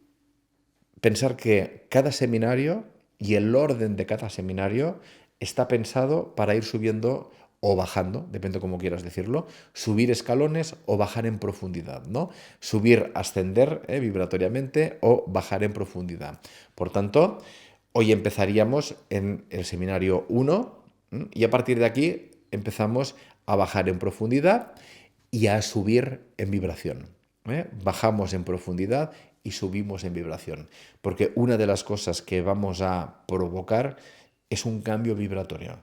pensar que cada seminario y el orden de cada seminario está pensado para ir subiendo o bajando, depende cómo quieras decirlo, subir escalones o bajar en profundidad, ¿no? Subir, ascender vibratoriamente o bajar en profundidad. Por tanto, hoy empezaríamos en el seminario 1 y a partir de aquí empezamos a bajar en profundidad y a subir en vibración. Bajamos en profundidad y subimos en vibración, porque una de las cosas que vamos a provocar es un cambio vibratorio.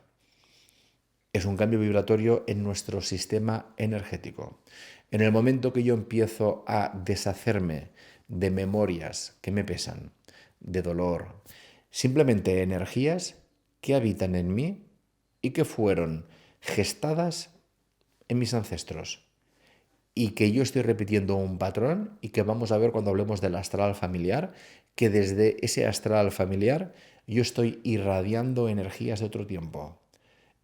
es un cambio vibratorio en nuestro sistema energético. En el momento que yo empiezo a deshacerme de memorias que me pesan, de dolor, simplemente energías que habitan en mí y que fueron gestadas en mis ancestros y que yo estoy repitiendo un patrón y que vamos a ver cuando hablemos del astral familiar, que desde ese astral familiar yo estoy irradiando energías de otro tiempo.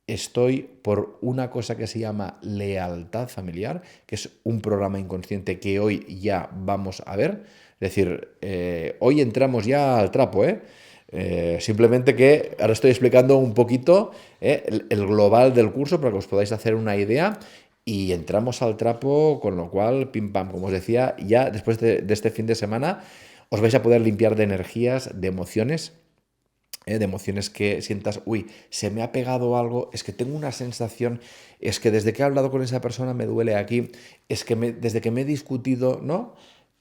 Estoy por una cosa que se llama lealtad familiar, que es un programa inconsciente que hoy ya vamos a ver. Es decir, hoy entramos ya al trapo, ¿eh? Simplemente que ahora estoy explicando un poquito el global del curso para que os podáis hacer una idea y entramos al trapo, con lo cual, pim pam, como os decía, ya después de este fin de semana os vais a poder limpiar de energías, de emociones que sientas, uy, se me ha pegado algo, es que tengo una sensación, es que desde que he hablado con esa persona me duele aquí, es que desde que me he discutido, ¿no?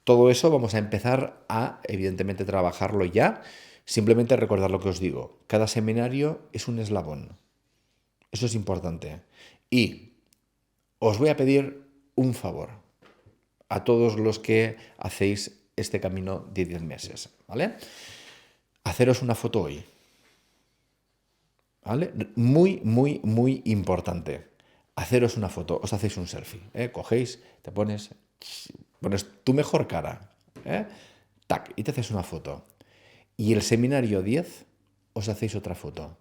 Todo eso vamos a empezar a, evidentemente, trabajarlo ya. Simplemente recordar lo que os digo. Cada seminario es un eslabón. Eso es importante. Y os voy a pedir un favor a todos los que hacéis este camino de 10 meses, ¿vale? Haceros una foto hoy. ¿Vale? Muy, muy, muy importante. Haceros una foto, os hacéis un selfie, ¿eh? Cogéis, te pones tu mejor cara, ¿eh? Tac, y te haces una foto. Y el seminario 10 os hacéis otra foto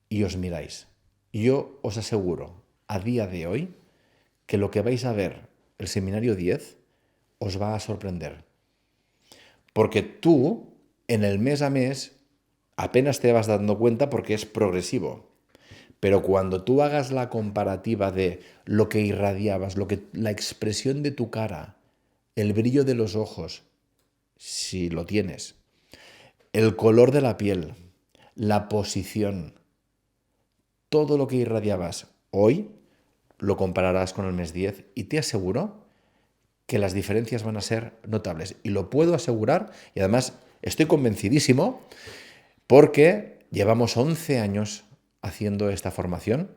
y os miráis. Yo os aseguro, a día de hoy, que lo que vais a ver el seminario 10 os va a sorprender. Porque tú, en el mes a mes, apenas te vas dando cuenta porque es progresivo. Pero cuando tú hagas la comparativa de lo que irradiabas, la expresión de tu cara, el brillo de los ojos, si lo tienes, el color de la piel, la posición, todo lo que irradiabas hoy, lo compararás con el mes 10 y te aseguro que las diferencias van a ser notables. Y lo puedo asegurar, y además estoy convencidísimo, porque llevamos 11 años haciendo esta formación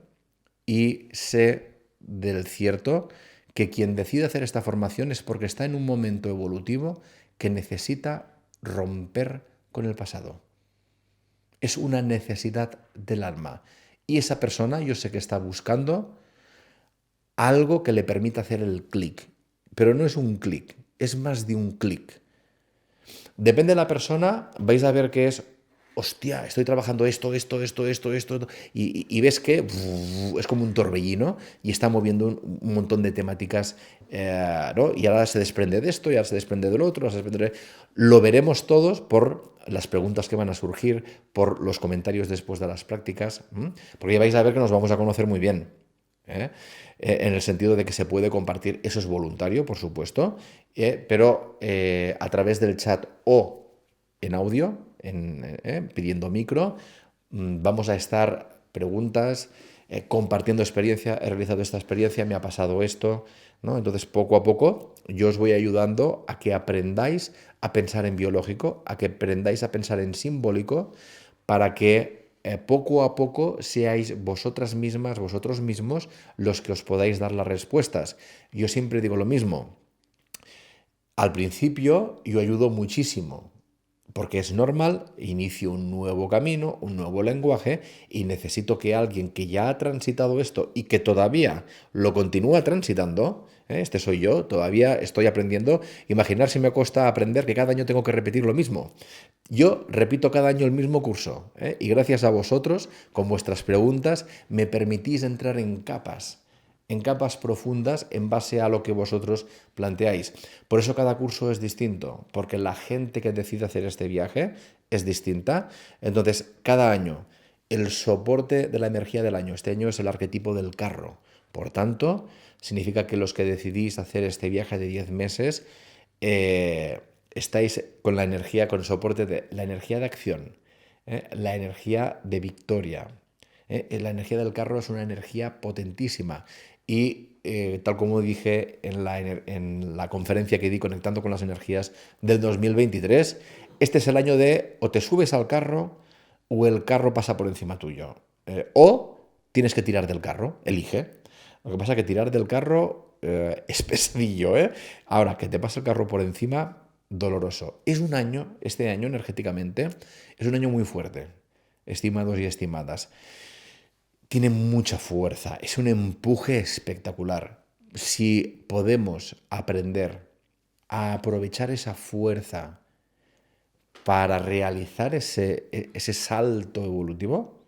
y sé del cierto que quien decide hacer esta formación es porque está en un momento evolutivo que necesita romper con el pasado. Es una necesidad del alma. Y esa persona yo sé que está buscando algo que le permita hacer el clic. Pero no es un clic, es más de un clic. Depende de la persona, vais a ver que es, hostia, estoy trabajando esto, y ves que es como un torbellino y está moviendo un montón de temáticas, ¿no? Y ahora se desprende de esto, y ahora se desprende del otro, lo veremos todos por las preguntas que van a surgir, por los comentarios después de las prácticas, porque vais a ver que nos vamos a conocer muy bien. En el sentido de que se puede compartir, eso es voluntario, por supuesto, pero a través del chat o en audio, pidiendo micro, vamos a estar preguntas, compartiendo experiencia, he realizado esta experiencia, me ha pasado esto, ¿no? Entonces, poco a poco, yo os voy ayudando a que aprendáis a pensar en biológico, a que aprendáis a pensar en simbólico, para que poco a poco seáis vosotras mismas, vosotros mismos, los que os podáis dar las respuestas. Yo siempre digo lo mismo. Al principio yo ayudo muchísimo, porque es normal, inicio un nuevo camino, un nuevo lenguaje, y necesito que alguien que ya ha transitado esto y que todavía lo continúa transitando, este soy yo, todavía estoy aprendiendo. Imaginar si me cuesta aprender que cada año tengo que repetir lo mismo. Yo repito cada año el mismo curso, y gracias a vosotros, con vuestras preguntas, me permitís entrar en capas profundas en base a lo que vosotros planteáis. Por eso cada curso es distinto, porque la gente que decide hacer este viaje es distinta. Entonces, cada año, el soporte de la energía del año, este año es el arquetipo del carro. Por tanto, significa que los que decidís hacer este viaje de 10 meses, estáis con la energía, con el soporte de la energía de acción, la energía de victoria. La energía del carro es una energía potentísima y tal como dije en la conferencia que di conectando con las energías del 2023, este es el año de o te subes al carro o el carro pasa por encima tuyo. O tienes que tirar del carro, elige. Lo que pasa es que tirar del carro es pesadillo, ¿eh? Ahora, que te pasa el carro por encima, doloroso. Es un año, este año energéticamente, es un año muy fuerte, estimados y estimadas. Tiene mucha fuerza, es un empuje espectacular. Si podemos aprender a aprovechar esa fuerza para realizar ese salto evolutivo,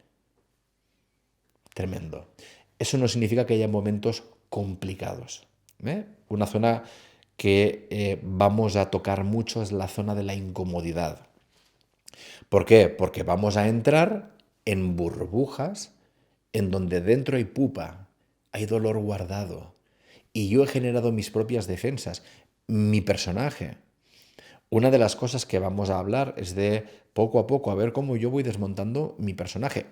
tremendo. Eso no significa que haya momentos complicados, ¿eh? Una zona que vamos a tocar mucho es la zona de la incomodidad. ¿Por qué? Porque vamos a entrar en burbujas en donde dentro hay pupa, hay dolor guardado. Y yo he generado mis propias defensas, mi personaje. Una de las cosas que vamos a hablar es de poco a poco, a ver cómo yo voy desmontando mi personaje.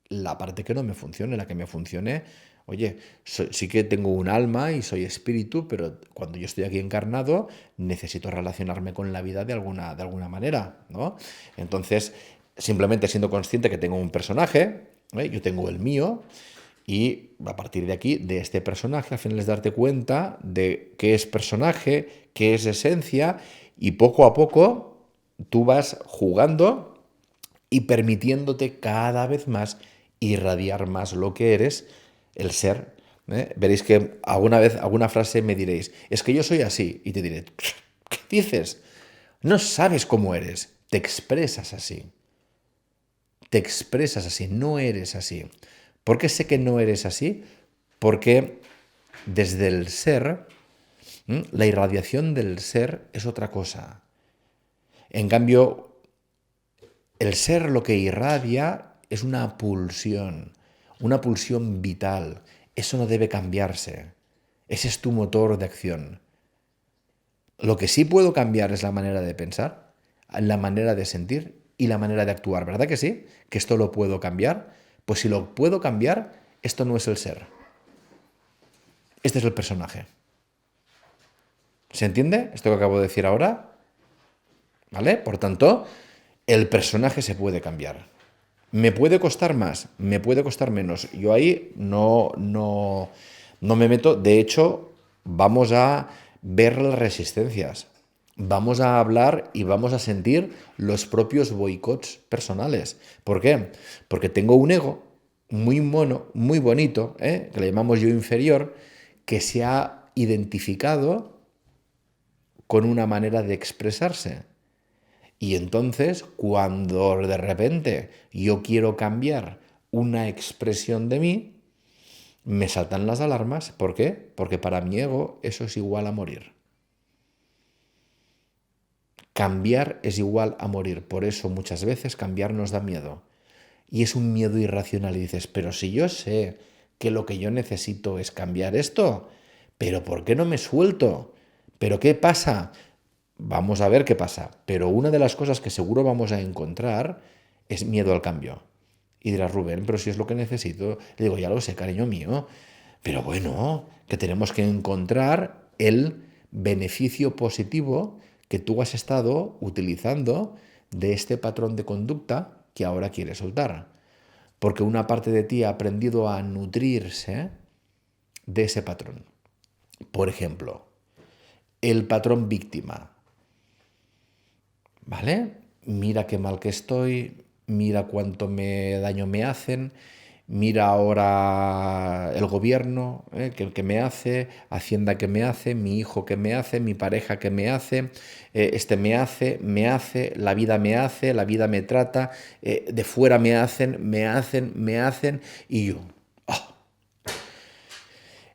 La parte que no me funcione, la que me funcione, oye, sí que tengo un alma y soy espíritu, pero cuando yo estoy aquí encarnado necesito relacionarme con la vida de alguna manera, ¿no? Entonces, simplemente siendo consciente que tengo un personaje, yo tengo el mío, y a partir de aquí, de este personaje, al final es darte cuenta de qué es personaje, qué es esencia, y poco a poco tú vas jugando y permitiéndote cada vez más irradiar más lo que eres, el ser. Veréis que alguna vez, alguna frase me diréis, es que yo soy así, y te diré, ¿qué dices? No sabes cómo eres, te expresas así, no eres así. ¿Por qué sé que no eres así? Porque desde el ser, la irradiación del ser es otra cosa. En cambio, el ser lo que irradia es una pulsión vital. Eso no debe cambiarse. Ese es tu motor de acción. Lo que sí puedo cambiar es la manera de pensar, la manera de sentir y la manera de actuar. ¿Verdad que sí? ¿Que esto lo puedo cambiar? Pues si lo puedo cambiar, esto no es el ser. Este es el personaje. ¿Se entiende esto que acabo de decir ahora? ¿Vale? Por tanto, el personaje se puede cambiar. ¿Me puede costar más? ¿Me puede costar menos? Yo ahí no me meto. De hecho, vamos a ver las resistencias. Vamos a hablar y vamos a sentir los propios boicots personales. ¿Por qué? Porque tengo un ego muy mono, muy bonito, que le llamamos yo inferior, que se ha identificado con una manera de expresarse. Y entonces, cuando de repente yo quiero cambiar una expresión de mí, me saltan las alarmas. ¿Por qué? Porque para mi ego eso es igual a morir. Cambiar es igual a morir. Por eso muchas veces cambiar nos da miedo. Y es un miedo irracional. Y dices, pero si yo sé que lo que yo necesito es cambiar esto, ¿pero por qué no me suelto? ¿Pero qué pasa? Vamos a ver qué pasa. Pero una de las cosas que seguro vamos a encontrar es miedo al cambio. Y dirás, Rubén, pero si es lo que necesito. Le digo, ya lo sé, cariño mío. Pero bueno, que tenemos que encontrar el beneficio positivo que tú has estado utilizando de este patrón de conducta que ahora quieres soltar. Porque una parte de ti ha aprendido a nutrirse de ese patrón. Por ejemplo, el patrón víctima. ¿Vale? Mira qué mal que estoy, mira cuánto daño me hacen, mira ahora el gobierno que me hace, Hacienda que me hace, mi hijo que me hace, mi pareja que me hace, este me hace, la vida me trata, de fuera me hacen, y yo, oh,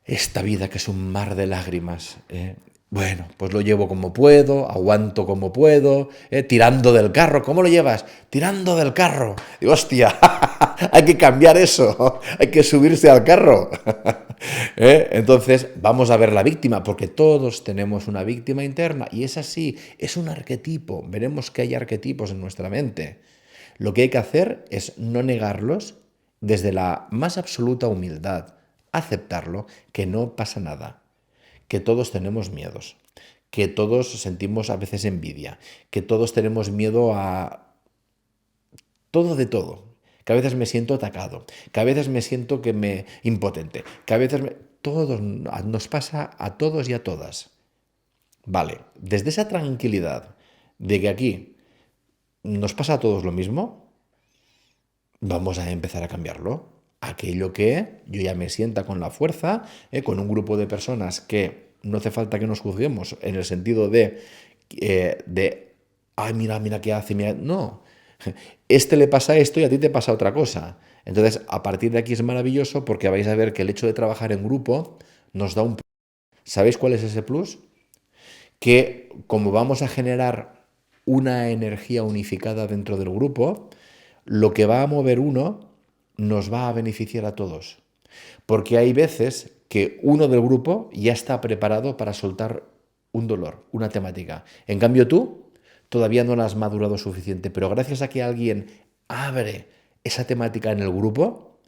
esta vida que es un mar de lágrimas. Bueno, pues lo llevo como puedo, aguanto como puedo, tirando del carro. ¿Cómo lo llevas? Tirando del carro. Digo, hostia, hay que cambiar eso, hay que subirse al carro. Entonces, vamos a ver la víctima, porque todos tenemos una víctima interna y es así, es un arquetipo. Veremos que hay arquetipos en nuestra mente. Lo que hay que hacer es no negarlos desde la más absoluta humildad, aceptarlo, que no pasa nada, que todos tenemos miedos, que todos sentimos a veces envidia, que todos tenemos miedo a todo de todo, que a veces me siento atacado, que a veces me siento que me impotente, que a veces todos nos pasa a todos y a todas. Vale, desde esa tranquilidad de que aquí nos pasa a todos lo mismo, vamos a empezar a cambiarlo. Aquello que yo ya me sienta con la fuerza, con un grupo de personas que no hace falta que nos juzguemos en el sentido ay, mira, mira qué hace, mira. No, este le pasa esto y a ti te pasa otra cosa. Entonces, a partir de aquí es maravilloso porque vais a ver que el hecho de trabajar en grupo nos da un plus. ¿Sabéis cuál es ese plus? Que como vamos a generar una energía unificada dentro del grupo, lo que va a mover uno nos va a beneficiar a todos. Porque hay veces que uno del grupo ya está preparado para soltar un dolor, una temática. En cambio tú todavía no la has madurado suficiente, pero gracias a que alguien abre esa temática en el grupo,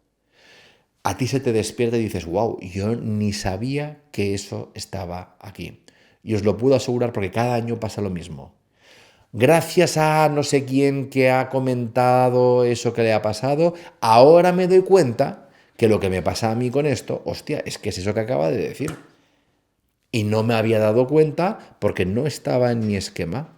a ti se te despierta y dices, wow, yo ni sabía que eso estaba aquí. Y os lo puedo asegurar porque cada año pasa lo mismo. Gracias a no sé quién que ha comentado eso que le ha pasado, ahora me doy cuenta que lo que me pasa a mí con esto, hostia, es que es eso que acaba de decir. Y no me había dado cuenta porque no estaba en mi esquema,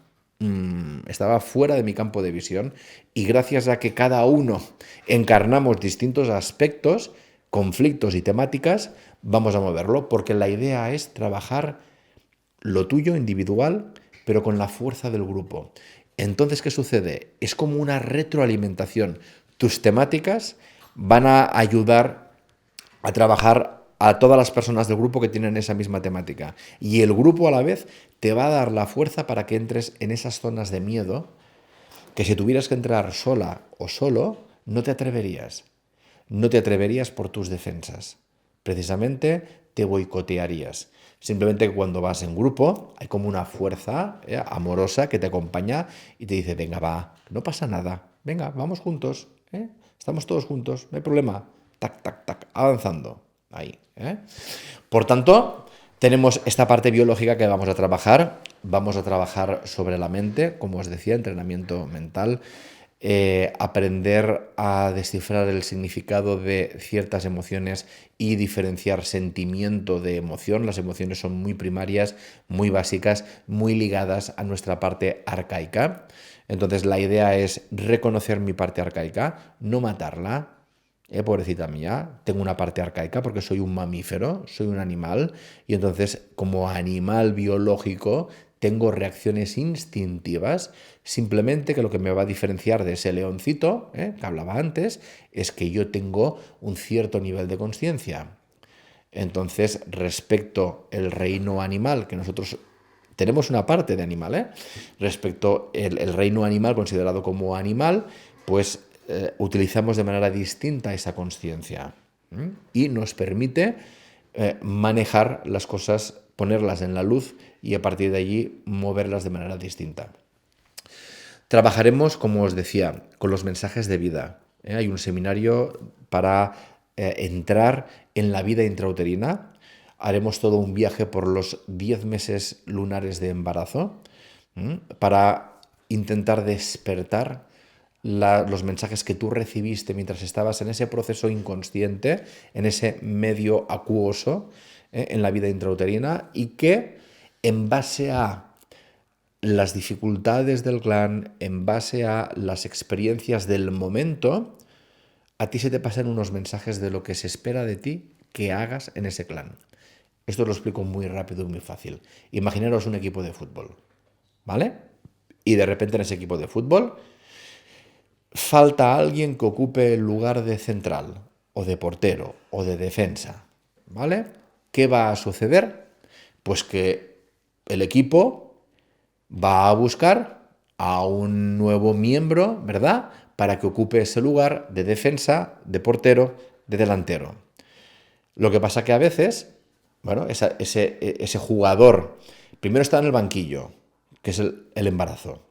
estaba fuera de mi campo de visión. Y gracias a que cada uno encarnamos distintos aspectos, conflictos y temáticas, vamos a moverlo, porque la idea es trabajar lo tuyo individual, pero con la fuerza del grupo. Entonces, ¿qué sucede? Es como una retroalimentación. Tus temáticas van a ayudar a trabajar a todas las personas del grupo que tienen esa misma temática. Y el grupo a la vez te va a dar la fuerza para que entres en esas zonas de miedo que si tuvieras que entrar sola o solo, no te atreverías. No te atreverías por tus defensas. Precisamente te boicotearías. Simplemente que cuando vas en grupo hay como una fuerza amorosa que te acompaña y te dice, venga, va, no pasa nada, venga, vamos juntos, estamos todos juntos, no hay problema, tac, tac, tac, avanzando, ahí. Por tanto, tenemos esta parte biológica que vamos a trabajar sobre la mente, como os decía, entrenamiento mental, aprender a descifrar el significado de ciertas emociones y diferenciar sentimiento de emoción. Las emociones son muy primarias, muy básicas, muy ligadas a nuestra parte arcaica. Entonces la idea es reconocer mi parte arcaica, no matarla. Pobrecita mía, tengo una parte arcaica porque soy un mamífero, soy un animal y entonces como animal biológico tengo reacciones instintivas, simplemente que lo que me va a diferenciar de ese leoncito, que hablaba antes, es que yo tengo un cierto nivel de conciencia. Entonces, respecto al reino animal, que nosotros tenemos una parte de animal, respecto el reino animal considerado como animal, pues utilizamos de manera distinta esa conciencia y nos permite manejar las cosas, ponerlas en la luz y a partir de allí moverlas de manera distinta. Trabajaremos, como os decía, con los mensajes de vida. Hay un seminario para entrar en la vida intrauterina. Haremos todo un viaje por los 10 meses lunares de embarazo para intentar despertar los mensajes que tú recibiste mientras estabas en ese proceso inconsciente, en ese medio acuoso, en la vida intrauterina, y que en base a las dificultades del clan, en base a las experiencias del momento, a ti se te pasan unos mensajes de lo que se espera de ti que hagas en ese clan. Esto lo explico muy rápido y muy fácil. Imaginaros un equipo de fútbol, ¿vale? Y de repente en ese equipo de fútbol falta alguien que ocupe el lugar de central, o de portero, o de defensa, ¿vale? ¿Qué va a suceder? Pues que el equipo va a buscar a un nuevo miembro, ¿verdad? Para que ocupe ese lugar de defensa, de portero, de delantero. Lo que pasa que a veces, bueno, ese jugador primero está en el banquillo, que es el embarazo.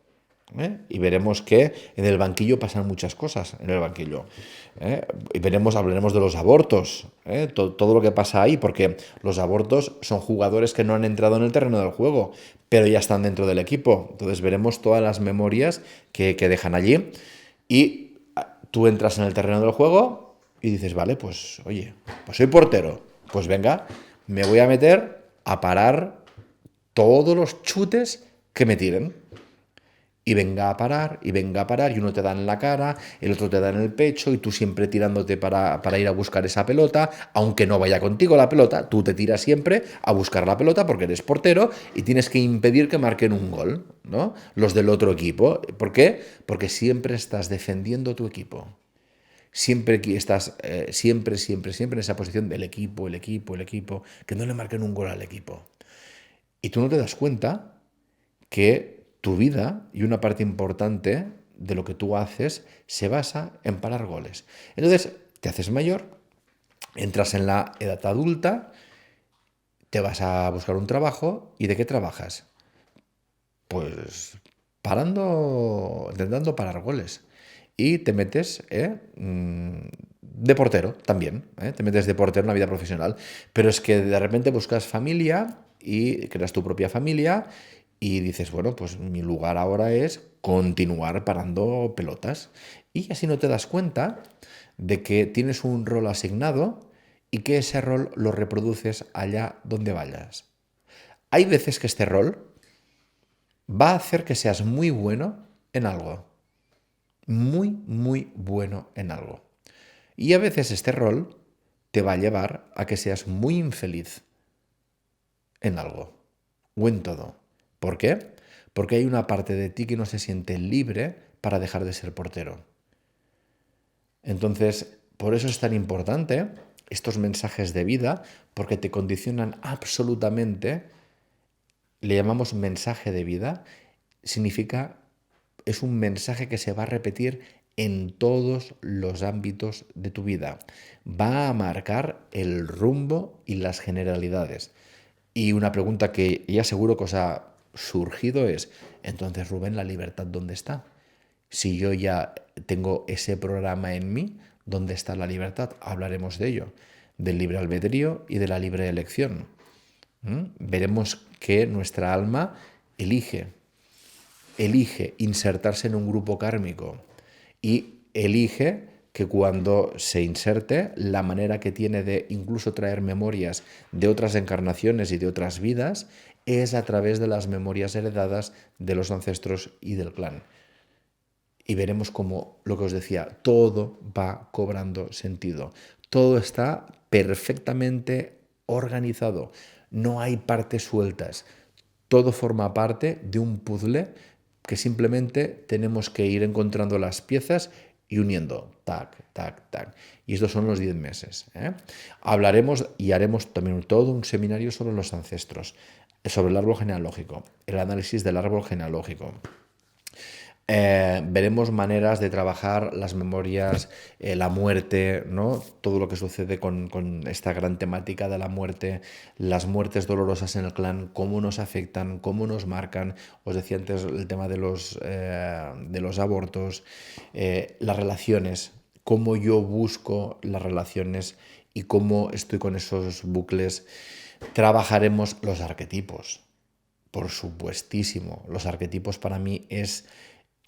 Y veremos que en el banquillo pasan muchas cosas, en el banquillo. Y hablaremos de los abortos, todo lo que pasa ahí, porque los abortos son jugadores que no han entrado en el terreno del juego, pero ya están dentro del equipo. Entonces veremos todas las memorias que dejan allí. Y tú entras en el terreno del juego y dices, vale, pues oye, pues soy portero. Pues venga, me voy a meter a parar todos los chutes que me tiren. Y venga a parar, y venga a parar, y uno te da en la cara, el otro te da en el pecho, y tú siempre tirándote para ir a buscar esa pelota, aunque no vaya contigo la pelota, tú te tiras siempre a buscar la pelota porque eres portero y tienes que impedir que marquen un gol, ¿no? Los del otro equipo. ¿Por qué? Porque siempre estás defendiendo tu equipo. Siempre estás, siempre en esa posición del equipo, que no le marquen un gol al equipo. Y tú no te das cuenta que tu vida y una parte importante de lo que tú haces se basa en parar goles. Entonces, te haces mayor, entras en la edad adulta, te vas a buscar un trabajo y ¿de qué trabajas? Pues intentando parar goles. Y te metes de portero también, te metes de portero en la vida profesional. Pero es que de repente buscas familia y creas tu propia familia y dices, bueno, pues mi lugar ahora es continuar parando pelotas. Y así no te das cuenta de que tienes un rol asignado y que ese rol lo reproduces allá donde vayas. Hay veces que este rol va a hacer que seas muy bueno en algo. Muy, muy bueno en algo. Y a veces este rol te va a llevar a que seas muy infeliz en algo o en todo. ¿Por qué? Porque hay una parte de ti que no se siente libre para dejar de ser portero. Entonces, por eso es tan importante estos mensajes de vida, porque te condicionan absolutamente. Le llamamos mensaje de vida. Significa, es un mensaje que se va a repetir en todos los ámbitos de tu vida. Va a marcar el rumbo y las generalidades. Y una pregunta que ya seguro que os ha surgido es, entonces Rubén, ¿la libertad dónde está? Si yo ya tengo ese programa en mí, ¿dónde está la libertad? Hablaremos de ello, del libre albedrío y de la libre elección. Veremos que nuestra alma elige insertarse en un grupo kármico y elige que cuando se inserte, la manera que tiene de incluso traer memorias de otras encarnaciones y de otras vidas es a través de las memorias heredadas de los ancestros y del clan. Y veremos cómo, lo que os decía, todo va cobrando sentido. Todo está perfectamente organizado. No hay partes sueltas. Todo forma parte de un puzzle que simplemente tenemos que ir encontrando las piezas y uniendo. Tac, tac, tac. Y estos son los 10 meses. Hablaremos y haremos también todo un seminario sobre los ancestros, sobre el árbol genealógico, el análisis del árbol genealógico. Veremos maneras de trabajar las memorias, la muerte, ¿no? Todo lo que sucede con esta gran temática de la muerte, las muertes dolorosas en el clan, cómo nos afectan, cómo nos marcan. Os decía antes el tema de los abortos, las relaciones, cómo yo busco las relaciones y cómo estoy con esos bucles. Trabajaremos los arquetipos, por supuestísimo. Los arquetipos para mí es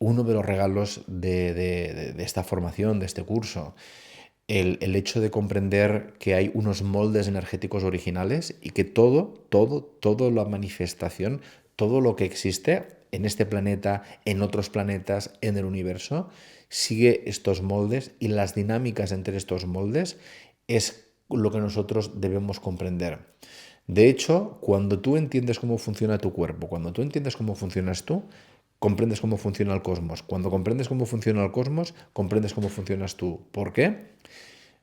uno de los regalos de esta formación, de este curso. El hecho de comprender que hay unos moldes energéticos originales y que toda la manifestación, todo lo que existe en este planeta, en otros planetas, en el universo, sigue estos moldes y las dinámicas entre estos moldes es lo que nosotros debemos comprender. De hecho, cuando tú entiendes cómo funciona tu cuerpo, cuando tú entiendes cómo funcionas tú, comprendes cómo funciona el cosmos. Cuando comprendes cómo funciona el cosmos, comprendes cómo funcionas tú. ¿Por qué?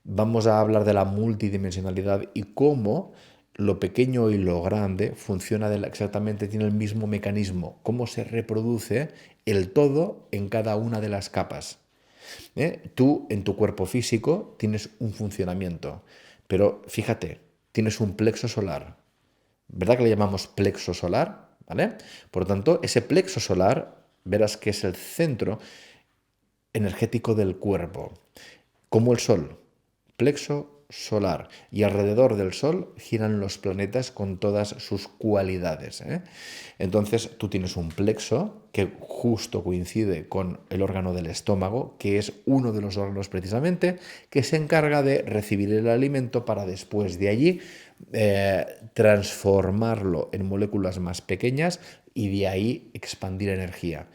Vamos a hablar de la multidimensionalidad y cómo lo pequeño y lo grande funciona exactamente, tiene el mismo mecanismo, cómo se reproduce el todo en cada una de las capas. Tú en tu cuerpo físico tienes un funcionamiento, pero fíjate, tienes un plexo solar. ¿Verdad que le llamamos plexo solar? ¿Vale? Por lo tanto, ese plexo solar, verás que es el centro energético del cuerpo, como el sol, plexo solar y alrededor del Sol giran los planetas con todas sus cualidades, ¿eh? Entonces tú tienes un plexo que justo coincide con el órgano del estómago, que es uno de los órganos precisamente que se encarga de recibir el alimento para después de allí transformarlo en moléculas más pequeñas y de ahí expandir energía.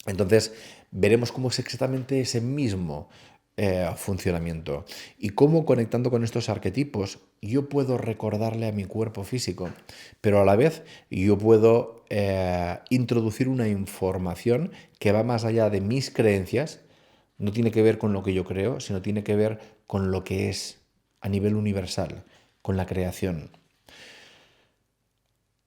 Entonces, veremos cómo es exactamente ese mismo funcionamiento y cómo conectando con estos arquetipos yo puedo recordarle a mi cuerpo físico, pero a la vez yo puedo introducir una información que va más allá de mis creencias, no tiene que ver con lo que yo creo, sino tiene que ver con lo que es a nivel universal, con la creación.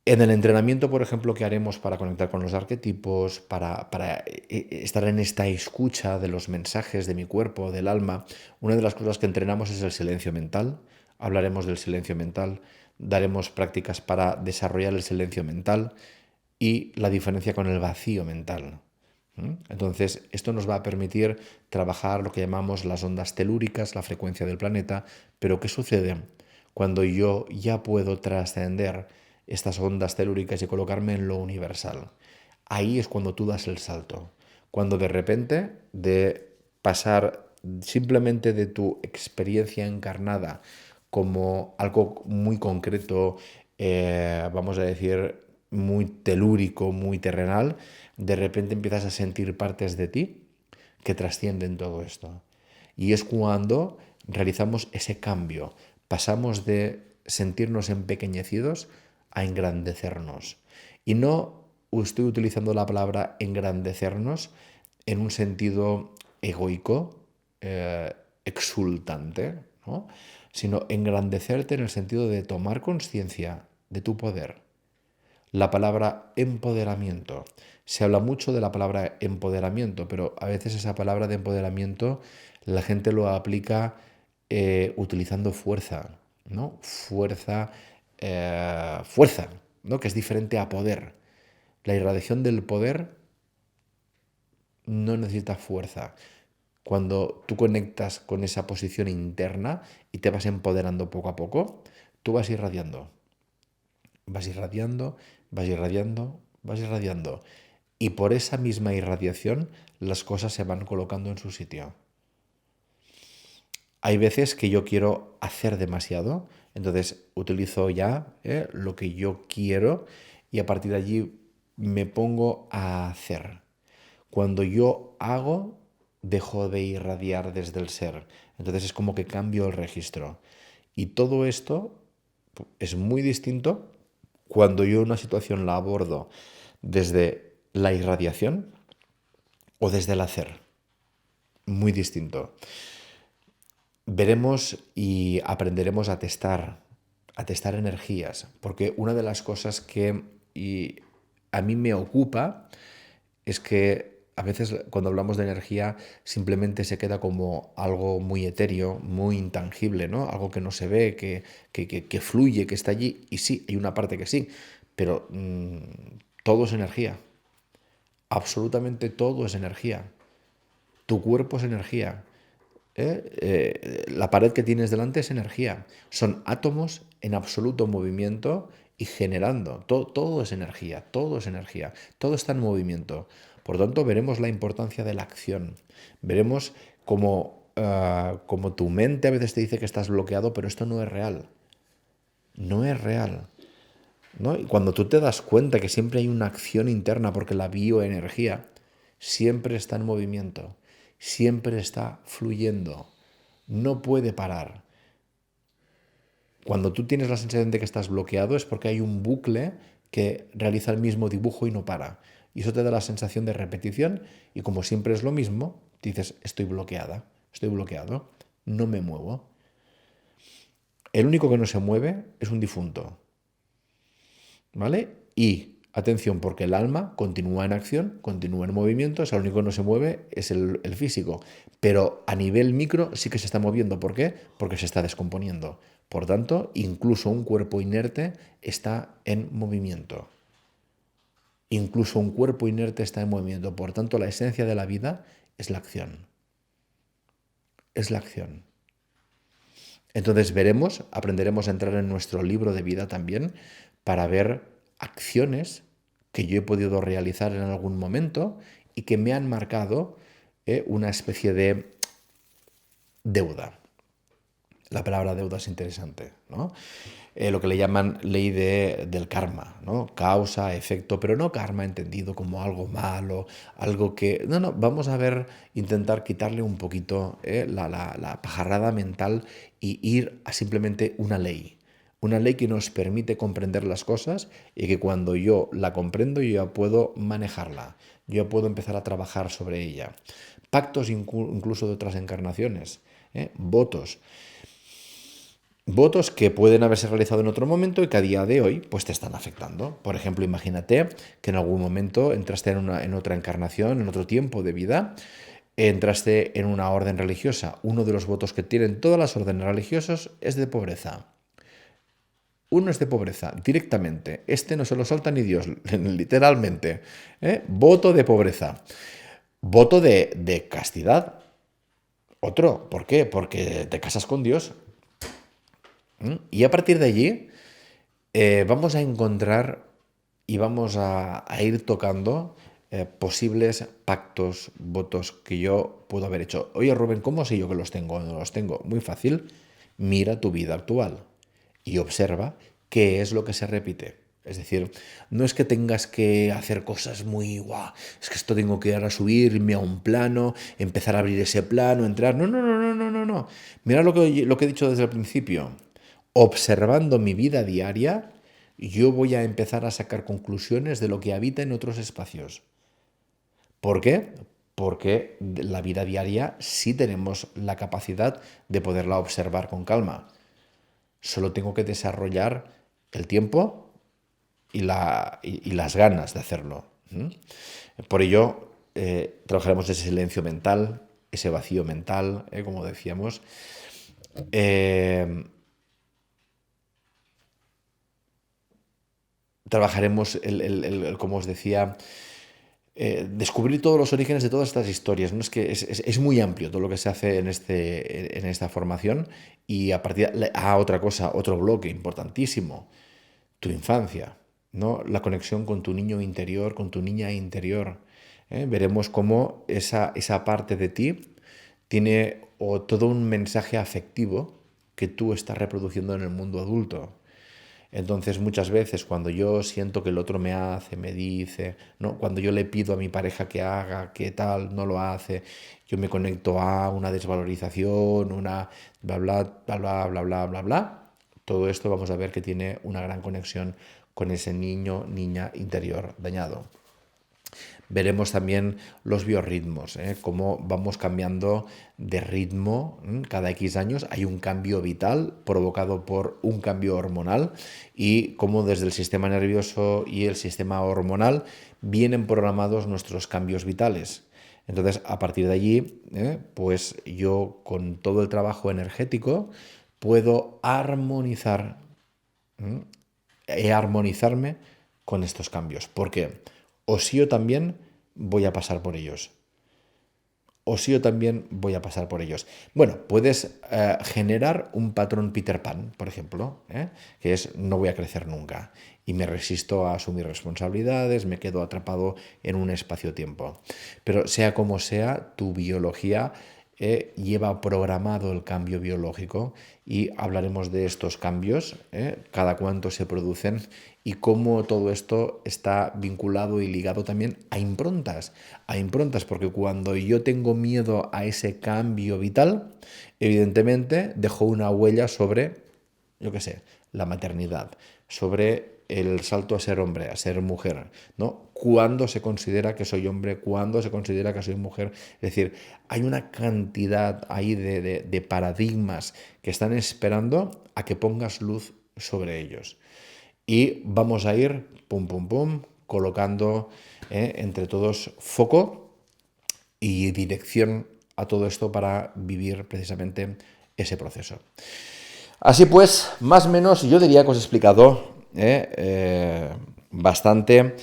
En el entrenamiento, por ejemplo, que haremos para conectar con los arquetipos, para estar en esta escucha de los mensajes de mi cuerpo, del alma, una de las cosas que entrenamos es el silencio mental. Hablaremos del silencio mental, daremos prácticas para desarrollar el silencio mental y la diferencia con el vacío mental. Entonces, esto nos va a permitir trabajar lo que llamamos las ondas telúricas, la frecuencia del planeta, pero ¿qué sucede cuando yo ya puedo trascender estas ondas telúricas y colocarme en lo universal? Ahí es cuando tú das el salto, cuando de repente de pasar simplemente de tu experiencia encarnada como algo muy concreto, vamos a decir, muy telúrico, muy terrenal, de repente empiezas a sentir partes de ti que trascienden todo esto. Y es cuando realizamos ese cambio. Pasamos de sentirnos empequeñecidos a engrandecernos. Y no estoy utilizando la palabra engrandecernos en un sentido egoico, exultante, ¿no? Sino engrandecerte en el sentido de tomar conciencia de tu poder. La palabra empoderamiento. Se habla mucho de la palabra empoderamiento, pero a veces esa palabra de empoderamiento la gente lo aplica utilizando fuerza, ¿no? Fuerza, ¿no? Que es diferente a poder. La irradiación del poder no necesita fuerza. Cuando tú conectas con esa posición interna y te vas empoderando poco a poco, tú vas irradiando. Vas irradiando, vas irradiando, vas irradiando. Y por esa misma irradiación las cosas se van colocando en su sitio. Hay veces que yo quiero hacer demasiado, entonces utilizo ya lo que yo quiero y a partir de allí me pongo a hacer. Cuando yo hago, dejo de irradiar desde el ser. Entonces es como que cambio el registro. Y todo esto es muy distinto cuando yo una situación la abordo desde la irradiación o desde el hacer. Muy distinto. Veremos y aprenderemos a testar energías, porque una de las cosas que a mí me ocupa es que a veces cuando hablamos de energía simplemente se queda como algo muy etéreo, muy intangible, ¿no? Algo que no se ve, que fluye, que está allí. Y sí, hay una parte que sí, pero todo es energía. Absolutamente todo es energía. Tu cuerpo es energía. La pared que tienes delante es energía. Son átomos en absoluto movimiento y generando. Todo es energía, todo es energía, todo está en movimiento. Por tanto, veremos la importancia de la acción. Veremos como tu mente a veces te dice que estás bloqueado, pero esto no es real. No es real, ¿no? Y cuando tú te das cuenta que siempre hay una acción interna, porque la bioenergía siempre está en movimiento, siempre está fluyendo, no puede parar. Cuando tú tienes la sensación de que estás bloqueado es porque hay un bucle que realiza el mismo dibujo y no para. Y eso te da la sensación de repetición y como siempre es lo mismo, dices, estoy bloqueada, estoy bloqueado, no me muevo. El único que no se mueve es un difunto. ¿Vale? Y atención, porque el alma continúa en acción, continúa en movimiento, o sea, lo único que no se mueve es el físico. Pero a nivel micro sí que se está moviendo. ¿Por qué? Porque se está descomponiendo. Por tanto, incluso un cuerpo inerte está en movimiento. Incluso un cuerpo inerte está en movimiento. Por tanto, la esencia de la vida es la acción. Es la acción. Entonces aprenderemos a entrar en nuestro libro de vida también para ver acciones que yo he podido realizar en algún momento y que me han marcado una especie de deuda. La palabra deuda es interesante, ¿no? Lo que le llaman ley del karma, ¿no? Causa, efecto, pero no karma entendido como algo malo, algo que... No, no, vamos a ver, intentar quitarle un poquito la pajarrada mental y ir a simplemente una ley. Una ley que nos permite comprender las cosas y que cuando yo la comprendo yo ya puedo manejarla, yo ya puedo empezar a trabajar sobre ella. Pactos incluso de otras encarnaciones, votos. Votos que pueden haberse realizado en otro momento y que a día de hoy pues te están afectando. Por ejemplo, imagínate que en algún momento entraste en otra encarnación, en otro tiempo de vida, entraste en una orden religiosa. Uno de los votos que tienen todas las órdenes religiosas es de pobreza. Uno es de pobreza, directamente. Este no se lo salta ni Dios, literalmente. Voto de pobreza. Voto de castidad. Otro. ¿Por qué? Porque te casas con Dios. Y a partir de allí vamos a encontrar y vamos a ir tocando posibles pactos, votos que yo puedo haber hecho. Oye, Rubén, ¿cómo sé yo que los tengo o no los tengo? Muy fácil. Mira tu vida actual y observa qué es lo que se repite. Es decir, no es que tengas que hacer cosas muy guau, es que esto tengo que ahora subirme a un plano, empezar a abrir ese plano, entrar. No, no, no, no, no, no, no. Mira lo que he dicho desde el principio. Observando mi vida diaria, yo voy a empezar a sacar conclusiones de lo que habita en otros espacios. ¿Por qué? Porque la vida diaria sí tenemos la capacidad de poderla observar con calma. Solo tengo que desarrollar el tiempo y las ganas de hacerlo. Por ello, trabajaremos ese silencio mental, ese vacío mental, como decíamos. Trabajaremos, como os decía, descubrir todos los orígenes de todas estas historias. ¿No? Es que es muy amplio todo lo que se hace en esta formación. Y a partir de... otra cosa, otro bloque importantísimo, tu infancia, ¿no? La conexión con tu niño interior, con tu niña interior. Veremos cómo esa parte de ti tiene todo un mensaje afectivo que tú estás reproduciendo en el mundo adulto. Entonces muchas veces cuando yo siento que el otro me hace, me dice, ¿no? Cuando yo le pido a mi pareja que haga, que tal, no lo hace, yo me conecto a una desvalorización, una bla bla bla bla bla bla bla bla. Todo esto vamos a ver que tiene una gran conexión con ese niño, niña interior dañado. Veremos también los biorritmos, cómo vamos cambiando de ritmo cada X años. Hay un cambio vital provocado por un cambio hormonal y cómo desde el sistema nervioso y el sistema hormonal vienen programados nuestros cambios vitales. Entonces, a partir de allí, pues yo con todo el trabajo energético puedo armonizarme con estos cambios. ¿Por qué? O si yo también voy a pasar por ellos. O si yo también voy a pasar por ellos. Bueno, puedes generar un patrón Peter Pan, por ejemplo, que es no voy a crecer nunca y me resisto a asumir responsabilidades, me quedo atrapado en un espacio-tiempo. Pero sea como sea, tu biología lleva programado el cambio biológico y hablaremos de estos cambios, cada cuánto se producen y cómo todo esto está vinculado y ligado también a improntas, porque cuando yo tengo miedo a ese cambio vital, evidentemente dejo una huella sobre, yo qué sé, la maternidad, sobre el salto a ser hombre, a ser mujer, ¿no? ¿Cuándo se considera que soy hombre? ¿Cuándo se considera que soy mujer? Es decir, hay una cantidad ahí de paradigmas que están esperando a que pongas luz sobre ellos. Y vamos a ir, pum, pum, pum, colocando entre todos foco y dirección a todo esto para vivir precisamente ese proceso. Así pues, más o menos, yo diría que os he explicado bastante.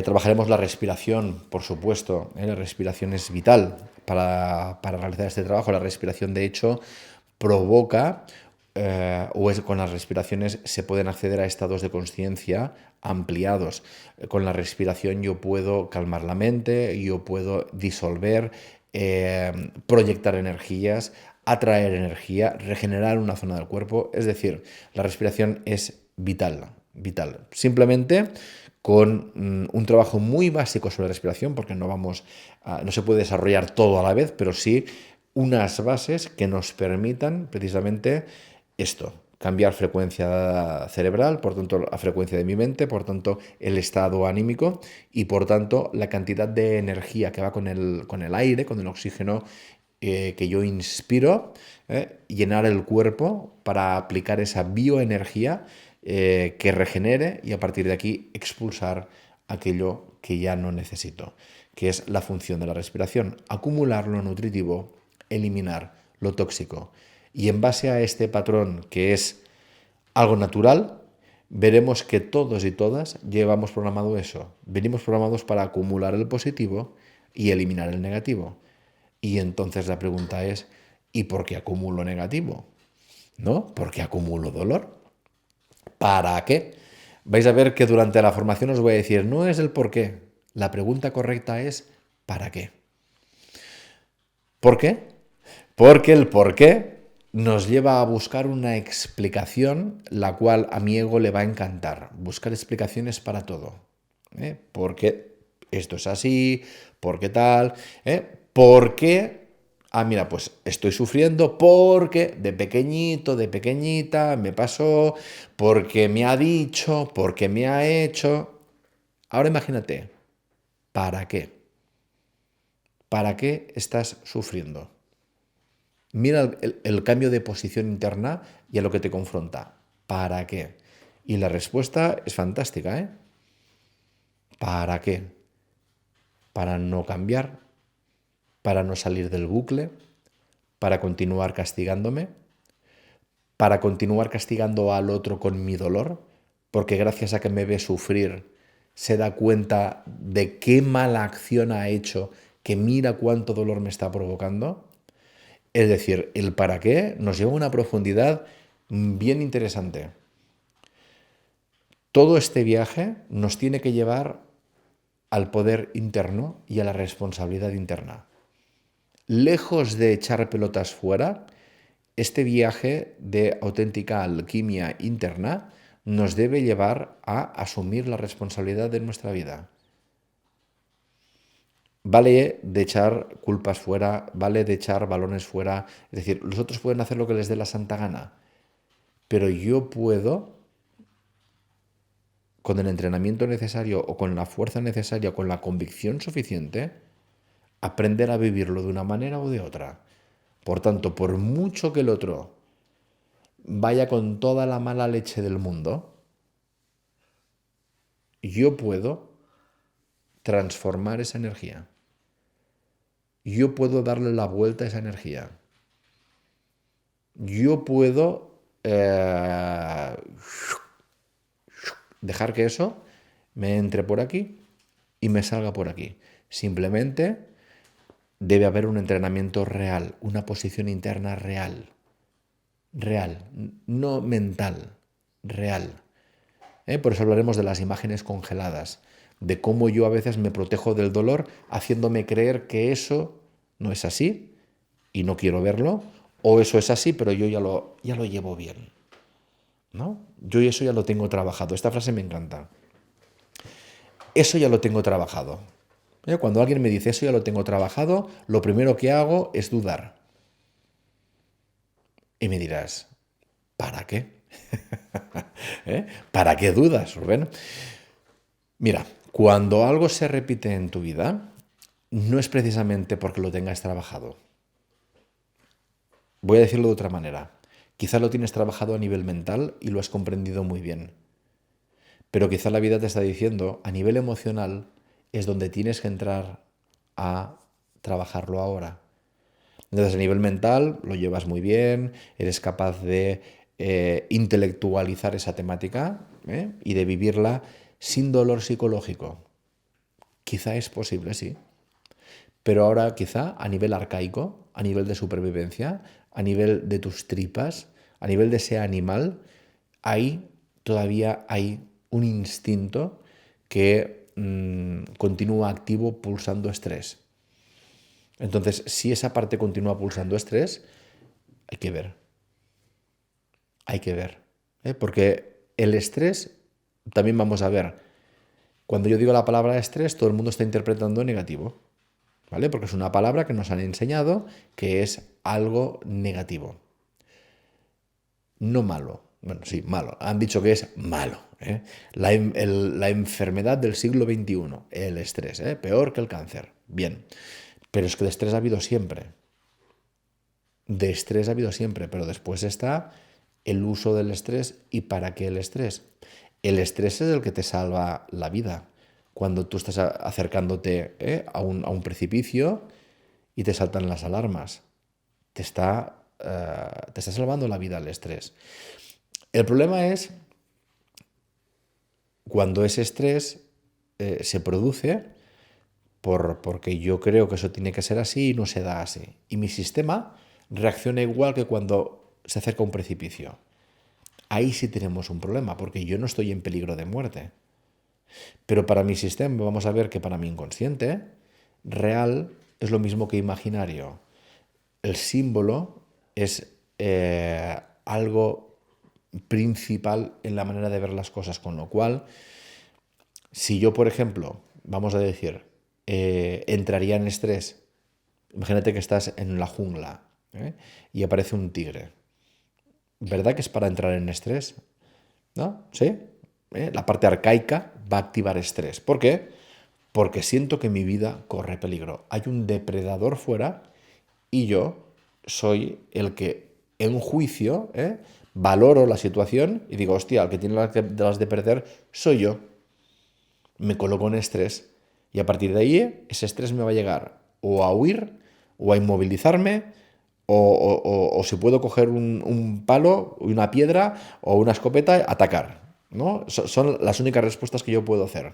Trabajaremos la respiración, por supuesto. La respiración es vital para realizar este trabajo. La respiración, de hecho, provoca, o es, con las respiraciones se pueden acceder a estados de conciencia ampliados. Con la respiración yo puedo calmar la mente, yo puedo disolver, proyectar energías, atraer energía, regenerar una zona del cuerpo. Es decir, la respiración es vital, vital. Simplemente con un trabajo muy básico sobre respiración, porque no se puede desarrollar todo a la vez, pero sí unas bases que nos permitan precisamente esto, cambiar frecuencia cerebral, por tanto la frecuencia de mi mente, por tanto el estado anímico y por tanto la cantidad de energía que va con el aire, con el oxígeno que yo inspiro, llenar el cuerpo para aplicar esa bioenergía que regenere y a partir de aquí expulsar aquello que ya no necesito, que es la función de la respiración, acumular lo nutritivo, eliminar lo tóxico. Y en base a este patrón, que es algo natural, veremos que todos y todas llevamos programado eso. Venimos programados para acumular el positivo y eliminar el negativo. Y entonces la pregunta es, ¿y por qué acumulo negativo? ¿No? ¿Por qué acumulo dolor? ¿Para qué? Vais a ver que durante la formación os voy a decir, no es el por qué. La pregunta correcta es, ¿para qué? ¿Por qué? Porque el por qué nos lleva a buscar una explicación, la cual a mi ego le va a encantar. Buscar explicaciones para todo. ¿Por qué esto es así? ¿Por qué tal? ¿Por qué? Ah, mira, pues estoy sufriendo porque de pequeñito, de pequeñita me pasó, porque me ha dicho, porque me ha hecho. Ahora imagínate, ¿para qué? ¿Para qué estás sufriendo? Mira el cambio de posición interna y a lo que te confronta. ¿Para qué? Y la respuesta es fantástica, ¿eh? ¿Para qué? Para no cambiar, para no salir del bucle, para continuar castigándome, para continuar castigando al otro con mi dolor, porque gracias a que me ve sufrir, se da cuenta de qué mala acción ha hecho, que mira cuánto dolor me está provocando. Es decir, el para qué nos lleva a una profundidad bien interesante. Todo este viaje nos tiene que llevar al poder interno y a la responsabilidad interna. Lejos de echar pelotas fuera, este viaje de auténtica alquimia interna nos debe llevar a asumir la responsabilidad de nuestra vida. Vale de echar culpas fuera, vale de echar balones fuera, es decir, los otros pueden hacer lo que les dé la santa gana, pero yo puedo, con el entrenamiento necesario o con la fuerza necesaria, con la convicción suficiente, aprender a vivirlo de una manera o de otra. Por tanto, por mucho que el otro vaya con toda la mala leche del mundo, yo puedo transformar esa energía. Yo puedo darle la vuelta a esa energía. Yo puedo dejar que eso me entre por aquí y me salga por aquí. Simplemente debe haber un entrenamiento real, una posición interna real. Real, no mental, real. Por eso hablaremos de las imágenes congeladas, de cómo yo a veces me protejo del dolor haciéndome creer que eso no es así y no quiero verlo, o eso es así, pero yo ya lo llevo bien, ¿no? Yo eso ya lo tengo trabajado. Esta frase me encanta. Eso ya lo tengo trabajado. Cuando alguien me dice eso ya lo tengo trabajado, lo primero que hago es dudar. Y me dirás, ¿para qué? ¿Para qué dudas, Rubén? Mira, cuando algo se repite en tu vida, no es precisamente porque lo tengas trabajado. Voy a decirlo de otra manera. Quizá lo tienes trabajado a nivel mental y lo has comprendido muy bien. Pero quizá la vida te está diciendo, a nivel emocional, es donde tienes que entrar a trabajarlo ahora. Entonces, a nivel mental, lo llevas muy bien, eres capaz de intelectualizar esa temática y de vivirla sin dolor psicológico. Quizá es posible, sí. Pero ahora quizá a nivel arcaico, a nivel de supervivencia, a nivel de tus tripas, a nivel de ese animal, ahí todavía hay un instinto que continúa activo pulsando estrés. Entonces, si esa parte continúa pulsando estrés, hay que ver, hay que ver. Porque el estrés, también vamos a ver, cuando yo digo la palabra estrés, todo el mundo está interpretando negativo, ¿vale? Porque es una palabra que nos han enseñado que es algo negativo, no malo. Bueno, sí, malo. Han dicho que es malo, ¿eh? La enfermedad del siglo XXI, el estrés, ¿eh? Peor que el cáncer. Bien. Pero es que de estrés ha habido siempre. De estrés ha habido siempre, pero después está el uso del estrés y para qué el estrés. El estrés es el que te salva la vida. Cuando tú estás acercándote a un precipicio y te saltan las alarmas, te está salvando la vida el estrés. El problema es cuando ese estrés se produce porque yo creo que eso tiene que ser así y no se da así. Y mi sistema reacciona igual que cuando se acerca un precipicio. Ahí sí tenemos un problema, porque yo no estoy en peligro de muerte. Pero para mi sistema, vamos a ver que para mi inconsciente, real es lo mismo que imaginario. El símbolo es algo principal en la manera de ver las cosas, con lo cual, si yo, por ejemplo, vamos a decir, entraría en estrés, imagínate que estás en la jungla y aparece un tigre. ¿Verdad que es para entrar en estrés? ¿No? ¿Sí? La parte arcaica va a activar estrés. ¿Por qué? Porque siento que mi vida corre peligro. Hay un depredador fuera y yo soy el que en juicio valoro la situación y digo, hostia, el que tiene las de perder soy yo. Me coloco en estrés y a partir de ahí ese estrés me va a llegar o a huir o a inmovilizarme o si puedo coger un palo, una piedra o una escopeta, atacar. ¿No? Son las únicas respuestas que yo puedo hacer.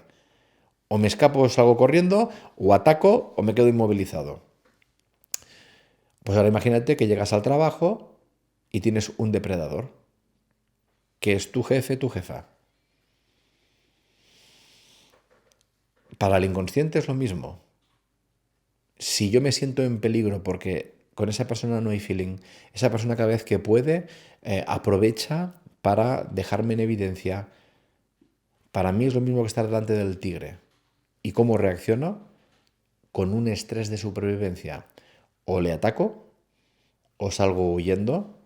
O me escapo o salgo corriendo, o ataco o me quedo inmovilizado. Pues ahora imagínate que llegas al trabajo y tienes un depredador, que es tu jefe, tu jefa. Para el inconsciente es lo mismo. Si yo me siento en peligro porque con esa persona no hay feeling, esa persona cada vez que puede aprovecha para dejarme en evidencia. Para mí es lo mismo que estar delante del tigre. ¿Y cómo reacciono? Con un estrés de supervivencia. O le ataco, o salgo huyendo,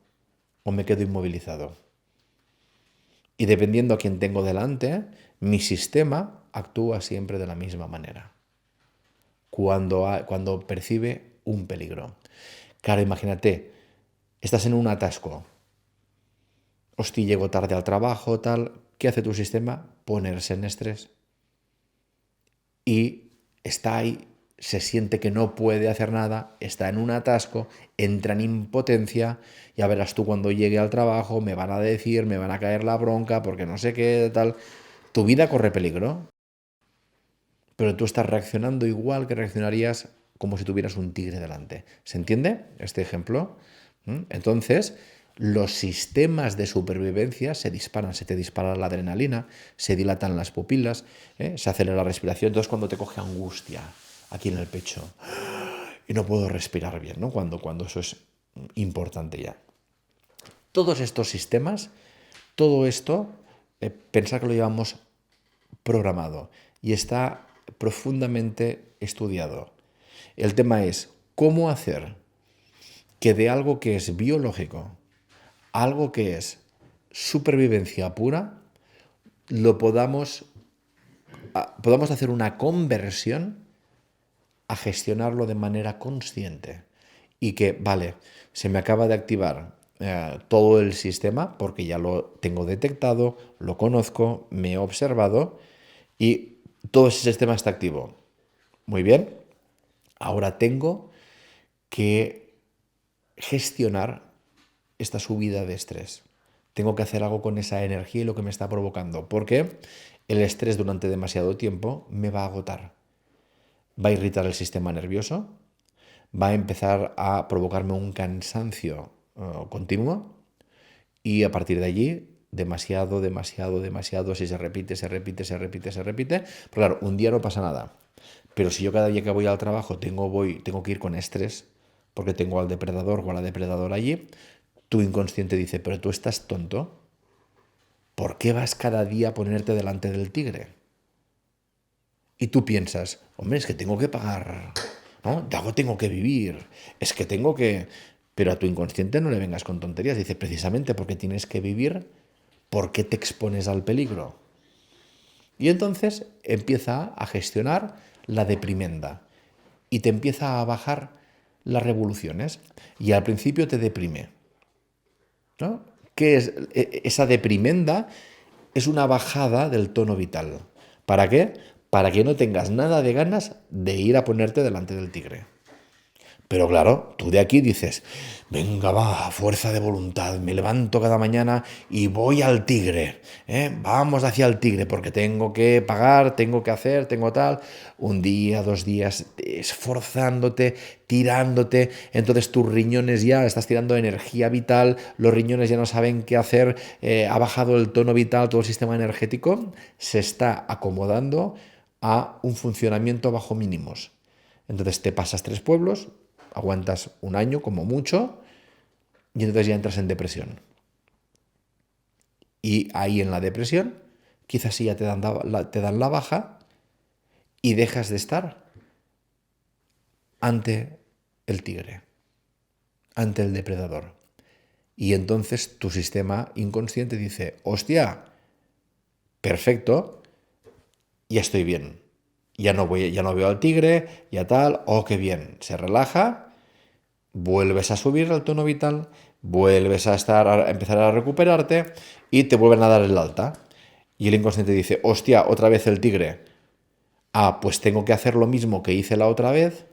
o me quedo inmovilizado. Y dependiendo a quién tengo delante, mi sistema actúa siempre de la misma manera. Cuando percibe un peligro. Claro, imagínate, estás en un atasco. Hostia, llego tarde al trabajo, tal. ¿Qué hace tu sistema? Ponerse en estrés. Y está ahí, se siente que no puede hacer nada, está en un atasco, entra en impotencia, ya verás tú cuando llegue al trabajo, me van a decir, me van a caer la bronca, porque no sé qué, tal. Tu vida corre peligro, pero tú estás reaccionando igual que reaccionarías como si tuvieras un tigre delante. ¿Se entiende este ejemplo? Entonces, los sistemas de supervivencia se disparan, se te dispara la adrenalina, se dilatan las pupilas, se acelera la respiración. Entonces, cuando te coge angustia aquí en el pecho y no puedo respirar bien, ¿no? Cuando eso es importante ya. Todos estos sistemas, todo esto, pensar que lo llevamos programado y está profundamente estudiado. El tema es cómo hacer que de algo que es biológico, algo que es supervivencia pura, lo podamos hacer una conversión a gestionarlo de manera consciente. Y que, vale, se me acaba de activar todo el sistema porque ya lo tengo detectado, lo conozco, me he observado y todo ese sistema está activo. Muy bien, ahora tengo que gestionar esta subida de estrés. Tengo que hacer algo con esa energía y lo que me está provocando, porque el estrés durante demasiado tiempo me va a agotar. Va a irritar el sistema nervioso, va a empezar a provocarme un cansancio continua y a partir de allí demasiado, demasiado, demasiado, si se repite, se repite, se repite, se repite. Pero claro, un día no pasa nada. Pero si yo cada día que voy al trabajo tengo que ir con estrés porque tengo al depredador o a la depredadora allí, tu inconsciente dice, pero tú estás tonto. ¿Por qué vas cada día a ponerte delante del tigre? Y tú piensas, hombre, es que tengo que pagar, ¿no? De algo tengo que vivir, es que tengo que... Pero a tu inconsciente no le vengas con tonterías. Dice, precisamente porque tienes que vivir, ¿por qué te expones al peligro? Y entonces empieza a gestionar la deprimenda y te empieza a bajar las revoluciones. Y al principio te deprime, ¿no? ¿Qué es esa deprimenda? Es una bajada del tono vital. ¿Para qué? Para que no tengas nada de ganas de ir a ponerte delante del tigre. Pero claro, tú de aquí dices, venga, va, fuerza de voluntad, me levanto cada mañana y voy al tigre, ¿eh? Vamos hacia el tigre porque tengo que pagar, tengo que hacer, tengo tal. Un día, 2 días, esforzándote, tirándote, entonces tus riñones ya estás tirando energía vital, los riñones ya no saben qué hacer, ha bajado el tono vital, todo el sistema energético se está acomodando a un funcionamiento bajo mínimos. Entonces te pasas 3 pueblos, aguantas un año como mucho y entonces ya entras en depresión. Y ahí en la depresión quizás sí ya te dan la baja y dejas de estar ante el tigre, ante el depredador. Y entonces tu sistema inconsciente dice, hostia, perfecto, ya estoy bien. Ya no veo al tigre, ya tal, oh, qué bien. Se relaja, vuelves a subir al tono vital, vuelves a empezar a recuperarte y te vuelven a dar el alta. Y el inconsciente dice, hostia, otra vez el tigre. Ah, pues tengo que hacer lo mismo que hice la otra vez,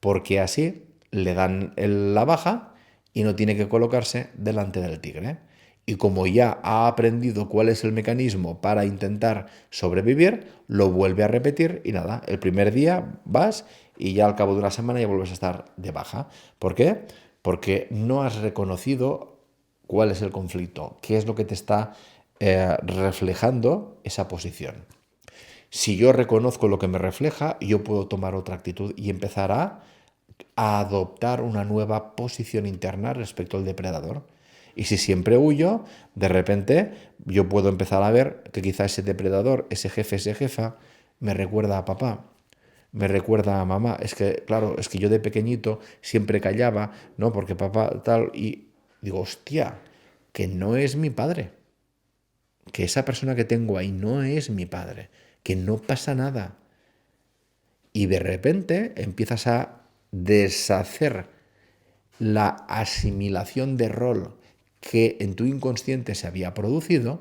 porque así le dan la baja y no tiene que colocarse delante del tigre. Y como ya ha aprendido cuál es el mecanismo para intentar sobrevivir, lo vuelve a repetir y nada, el primer día vas y ya al cabo de una semana ya vuelves a estar de baja. ¿Por qué? Porque no has reconocido cuál es el conflicto, qué es lo que te está reflejando esa posición. Si yo reconozco lo que me refleja, yo puedo tomar otra actitud y empezar a adoptar una nueva posición interna respecto al depredador. Y si siempre huyo, de repente yo puedo empezar a ver que quizá ese depredador, ese jefe, esa jefa, me recuerda a papá, me recuerda a mamá. Es que, claro, es que yo de pequeñito siempre callaba, ¿no? Porque papá tal, y digo, hostia, que no es mi padre, que esa persona que tengo ahí no es mi padre, que no pasa nada. Y de repente empiezas a deshacer la asimilación de rol que en tu inconsciente se había producido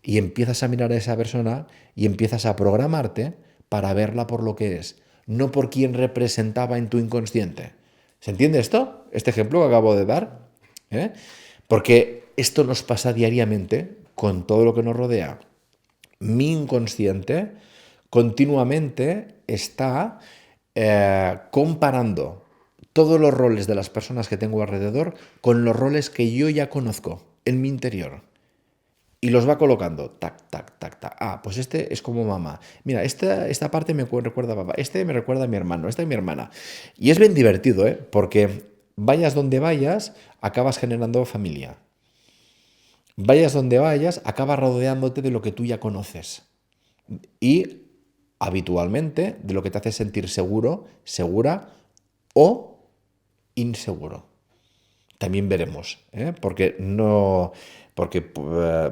y empiezas a mirar a esa persona y empiezas a programarte para verla por lo que es, no por quien representaba en tu inconsciente. ¿Se entiende esto? Este ejemplo que acabo de dar. ¿Eh? Porque esto nos pasa diariamente con todo lo que nos rodea. Mi inconsciente continuamente está comparando todos los roles de las personas que tengo alrededor con los roles que yo ya conozco en mi interior. Y los va colocando, tac, tac, tac, tac. Ah, pues este es como mamá. Mira, esta parte me recuerda a papá. Este me recuerda a mi hermano, esta es mi hermana. Y es bien divertido, ¿eh? Porque vayas donde vayas, acabas generando familia. Vayas donde vayas, acabas rodeándote de lo que tú ya conoces. Y habitualmente de lo que te hace sentir seguro, segura o inseguro. También veremos, ¿eh? Porque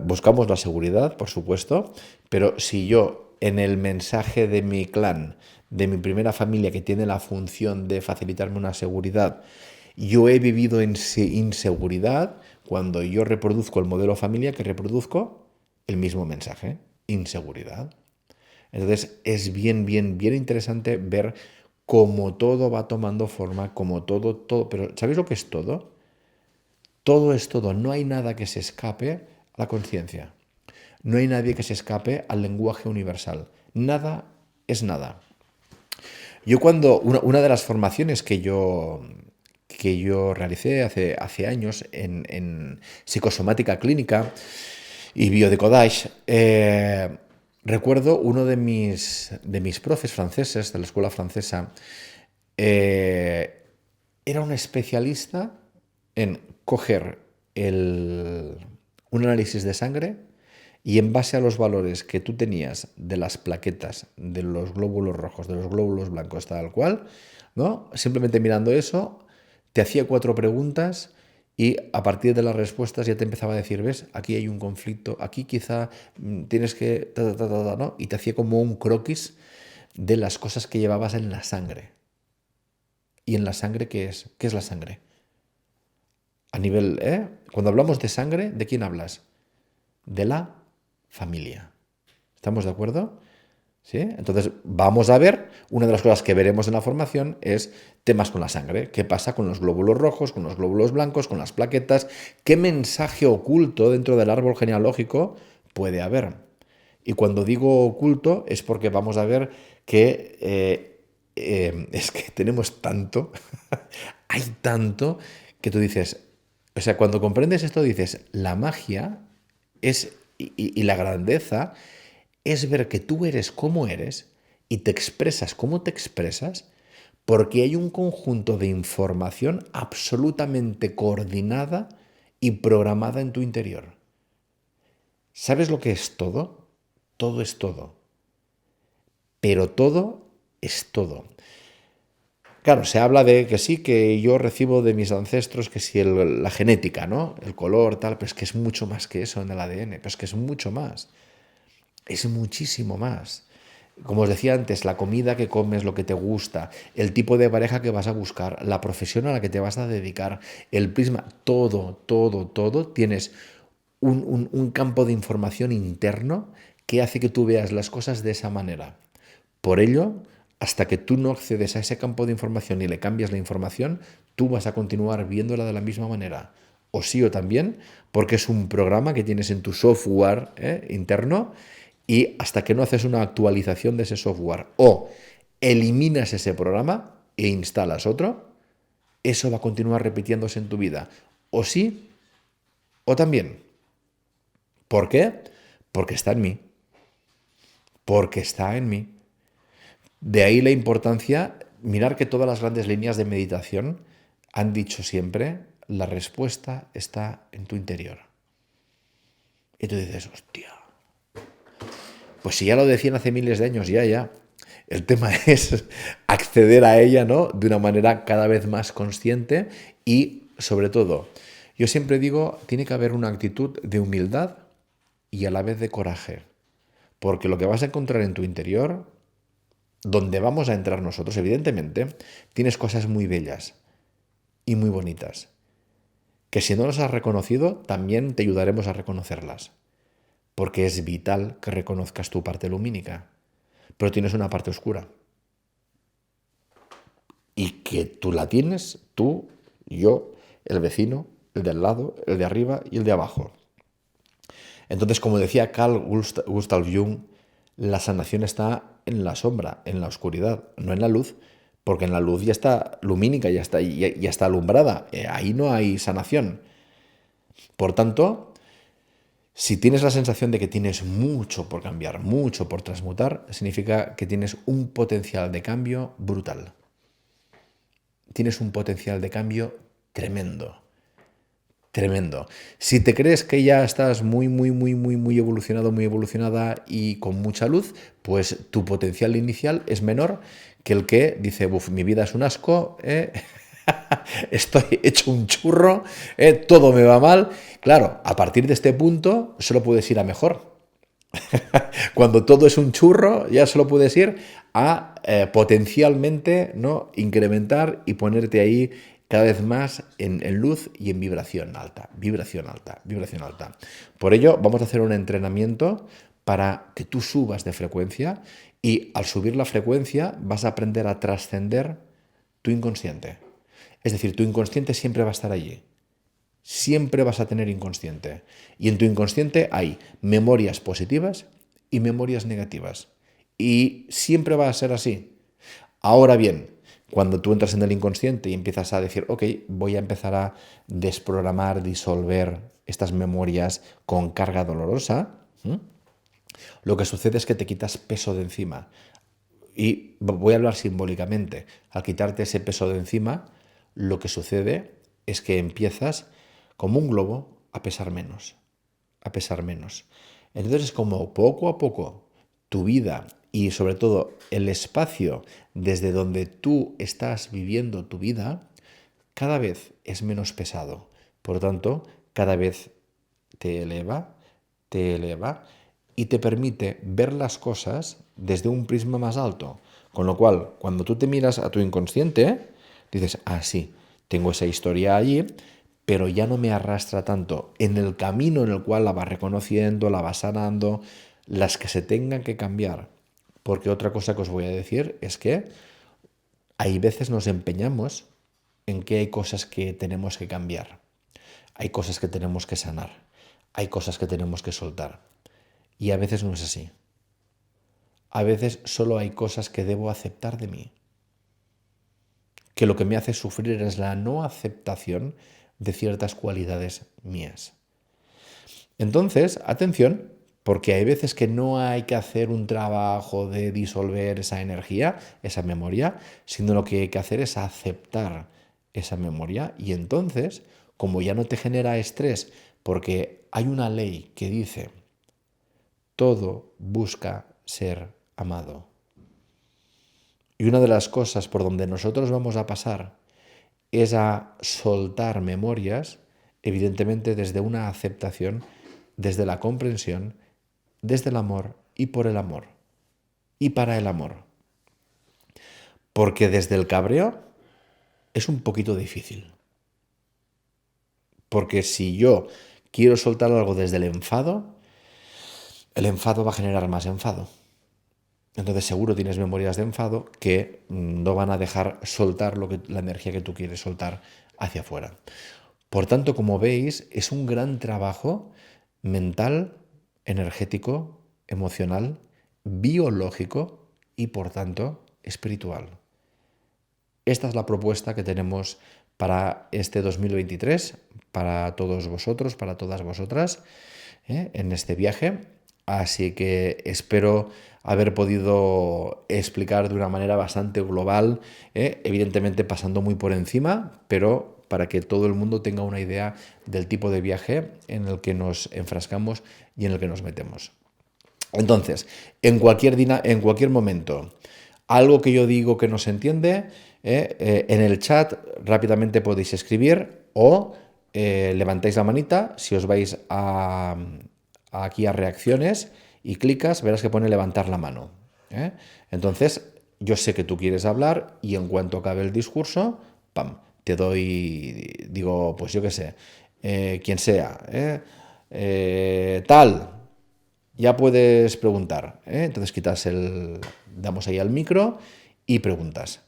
buscamos la seguridad, por supuesto, pero si yo en el mensaje de mi clan, de mi primera familia que tiene la función de facilitarme una seguridad, yo he vivido en inseguridad, cuando yo reproduzco el modelo familia que reproduzco el mismo mensaje, inseguridad. Entonces es bien, bien, bien interesante ver cómo todo va tomando forma, como todo, pero ¿sabéis lo que es todo? Todo es todo, no hay nada que se escape a la conciencia. No hay nadie que se escape al lenguaje universal. Nada es nada. Yo una de las formaciones que yo realicé hace años en psicosomática clínica y biodecodage, recuerdo uno de mis profes franceses de la escuela francesa, eh, era un especialista en coger un análisis de sangre y en base a los valores que tú tenías de las plaquetas, de los glóbulos rojos, de los glóbulos blancos, tal cual, ¿no? Simplemente mirando eso, te hacía 4 preguntas y a partir de las respuestas ya te empezaba a decir, ves, aquí hay un conflicto, aquí quizá tienes que, ¿no? Y te hacía como un croquis de las cosas que llevabas en la sangre. ¿Y en la sangre qué es? ¿Qué es la sangre? A nivel, Cuando hablamos de sangre, ¿de quién hablas? De la familia. ¿Estamos de acuerdo? ¿Sí? Entonces, vamos a ver, una de las cosas que veremos en la formación es temas con la sangre. ¿Qué pasa con los glóbulos rojos, con los glóbulos blancos, con las plaquetas? ¿Qué mensaje oculto dentro del árbol genealógico puede haber? Y cuando digo oculto es porque vamos a ver que es que tenemos tanto, hay tanto que tú dices, o sea, cuando comprendes esto dices, la magia es y la grandeza es ver que tú eres como eres y te expresas como te expresas porque hay un conjunto de información absolutamente coordinada y programada en tu interior. ¿Sabes lo que es todo? Todo es todo. Pero todo es todo. Claro, se habla de que sí, que yo recibo de mis ancestros, que sí, la genética, ¿no? El color, tal, pero es que es mucho más que eso en el ADN, pero es que es mucho más. Es muchísimo más. Como os decía antes, la comida que comes, lo que te gusta, el tipo de pareja que vas a buscar, la profesión a la que te vas a dedicar, el prisma, todo, todo, todo, tienes un campo de información interno que hace que tú veas las cosas de esa manera. Por ello, hasta que tú no accedes a ese campo de información y le cambias la información, tú vas a continuar viéndola de la misma manera. O sí o también, porque es un programa que tienes en tu software interno y hasta que no haces una actualización de ese software o eliminas ese programa e instalas otro, eso va a continuar repitiéndose en tu vida. O sí o también. ¿Por qué? Porque está en mí. Porque está en mí. De ahí la importancia, mirar que todas las grandes líneas de meditación han dicho siempre, la respuesta está en tu interior. Y tú dices, hostia, pues si ya lo decían hace miles de años, ya. El tema es acceder a ella, ¿no? De una manera cada vez más consciente y, sobre todo, yo siempre digo, tiene que haber una actitud de humildad y a la vez de coraje. Porque lo que vas a encontrar en tu interior, donde vamos a entrar nosotros, evidentemente, tienes cosas muy bellas y muy bonitas, que si no las has reconocido, también te ayudaremos a reconocerlas, porque es vital que reconozcas tu parte lumínica, pero tienes una parte oscura, y que tú la tienes, tú, yo, el vecino, el de al lado, el de arriba y el de abajo. Entonces, como decía Carl Gustav Jung, la sanación está en la sombra, en la oscuridad, no en la luz, porque en la luz ya está lumínica, ya está alumbrada, ahí no hay sanación. Por tanto, si tienes la sensación de que tienes mucho por cambiar, mucho por transmutar, significa que tienes un potencial de cambio brutal. Tienes un potencial de cambio tremendo. Tremendo. Si te crees que ya estás muy evolucionado, muy evolucionada y con mucha luz, pues tu potencial inicial es menor que el que dice, buf, mi vida es un asco, estoy hecho un churro, todo me va mal. Claro, a partir de este punto solo puedes ir a mejor. Cuando todo es un churro, ya solo puedes ir a potencialmente, ¿no?, incrementar y ponerte ahí cada vez más en luz y en vibración alta, vibración alta, vibración alta. Por ello, vamos a hacer un entrenamiento para que tú subas de frecuencia y al subir la frecuencia vas a aprender a trascender tu inconsciente. Es decir, tu inconsciente siempre va a estar allí. Siempre vas a tener inconsciente. Y en tu inconsciente hay memorias positivas y memorias negativas. Y siempre va a ser así. Ahora bien, Cuando tú entras en el inconsciente y empiezas a decir, ok, voy a empezar a desprogramar, disolver estas memorias con carga dolorosa, lo que sucede es que te quitas peso de encima. Y voy a hablar simbólicamente. Al quitarte ese peso de encima, lo que sucede es que empiezas como un globo a pesar menos, a pesar menos. Entonces es como poco a poco tu vida y sobre todo el espacio desde donde tú estás viviendo tu vida cada vez es menos pesado. Por lo tanto, cada vez te eleva y te permite ver las cosas desde un prisma más alto. Con lo cual, cuando tú te miras a tu inconsciente, dices, ah, sí, tengo esa historia allí, pero ya no me arrastra tanto en el camino en el cual la vas reconociendo, la vas sanando, las que se tengan que cambiar. Porque otra cosa que os voy a decir es que hay veces nos empeñamos en que hay cosas que tenemos que cambiar, hay cosas que tenemos que sanar, hay cosas que tenemos que soltar. Y a veces no es así. A veces solo hay cosas que debo aceptar de mí. Que lo que me hace sufrir es la no aceptación de ciertas cualidades mías. Entonces, atención, porque hay veces que no hay que hacer un trabajo de disolver esa energía, esa memoria, sino lo que hay que hacer es aceptar esa memoria y entonces, como ya no te genera estrés, porque hay una ley que dice, todo busca ser amado. Y una de las cosas por donde nosotros vamos a pasar es a soltar memorias, evidentemente desde una aceptación, desde la comprensión, desde el amor y por el amor y para el amor. Porque desde el cabreo es un poquito difícil. Porque si yo quiero soltar algo desde el enfado va a generar más enfado. Entonces seguro tienes memorias de enfado que no van a dejar soltar la energía que tú quieres soltar hacia afuera. Por tanto, como veis, es un gran trabajo mental, energético, emocional, biológico y por tanto espiritual. Esta es la propuesta que tenemos para este 2023, para todos vosotros, para todas vosotras, en este viaje. Así que espero haber podido explicar de una manera bastante global, evidentemente pasando muy por encima, pero para que todo el mundo tenga una idea del tipo de viaje en el que nos enfrascamos y en el que nos metemos. Entonces, en cualquier momento, algo que yo digo que no se entiende, en el chat rápidamente podéis escribir o levantáis la manita. Si os vais aquí a reacciones y clicas, verás que pone levantar la mano. Entonces, yo sé que tú quieres hablar y en cuanto acabe el discurso, ¡pam!, te doy, digo, pues yo qué sé, quien sea, tal, ya puedes preguntar, entonces damos ahí al micro y preguntas.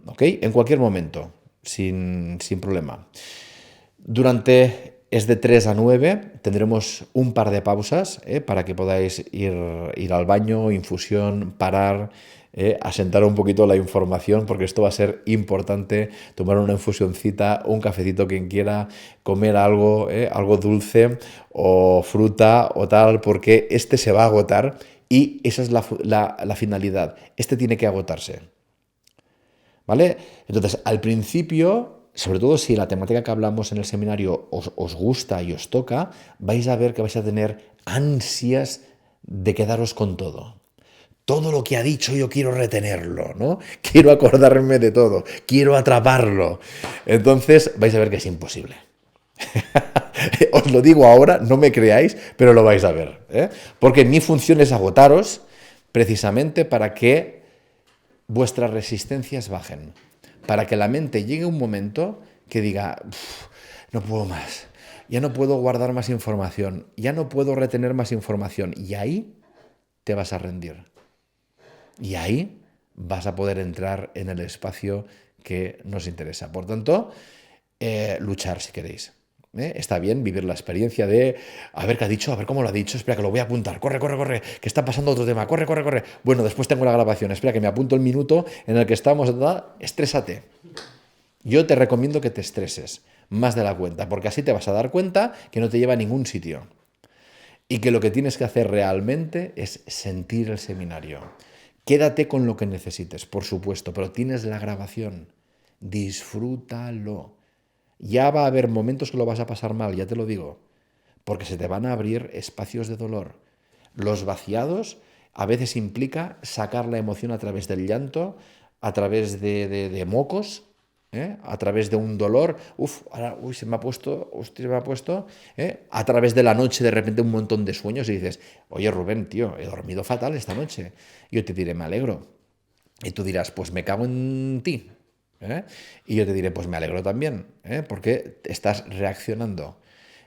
¿Ok? En cualquier momento, sin problema. Es de 3 a 9, tendremos un par de pausas para que podáis ir al baño, infusión, parar, asentar un poquito la información, porque esto va a ser importante, tomar una infusioncita, un cafecito, quien quiera, comer algo, algo dulce o fruta o tal, porque este se va a agotar y esa es la finalidad. Este tiene que agotarse. ¿Vale? Entonces, al principio, sobre todo si la temática que hablamos en el seminario os gusta y os toca, vais a ver que vais a tener ansias de quedaros con todo. Todo lo que ha dicho yo quiero retenerlo, ¿no? Quiero acordarme de todo, quiero atraparlo. Entonces vais a ver que es imposible. Os lo digo ahora, no me creáis, pero lo vais a ver. Porque mi función es agotaros precisamente para que vuestras resistencias bajen, para que la mente llegue a un momento que diga, no puedo más, ya no puedo guardar más información, ya no puedo retener más información, y ahí te vas a rendir. Y ahí vas a poder entrar en el espacio que nos interesa. Por tanto, luchar si queréis. ¿eh? Está bien vivir la experiencia de a ver qué ha dicho, a ver cómo lo ha dicho, espera que lo voy a apuntar, corre, corre, corre, que está pasando otro tema, corre, corre, corre. Bueno, después tengo la grabación, espera que me apunto el minuto en el que estamos, estrésate. Yo te recomiendo que te estreses más de la cuenta, porque así te vas a dar cuenta que no te lleva a ningún sitio. Y que lo que tienes que hacer realmente es sentir el seminario. Quédate con lo que necesites, por supuesto, pero tienes la grabación. Disfrútalo. Ya va a haber momentos que lo vas a pasar mal, ya te lo digo, porque se te van a abrir espacios de dolor. Los vaciados a veces implica sacar la emoción a través del llanto, a través de mocos, ¿eh? A través de un dolor, ahora, se me ha puesto, hostia, se me ha puesto, ¿eh? A través de la noche de repente un montón de sueños y dices, oye Rubén, tío, he dormido fatal esta noche. Yo te diré, me alegro. Y tú dirás, pues me cago en ti. ¿Eh? Y yo te diré, pues me alegro también, ¿eh? Porque estás reaccionando.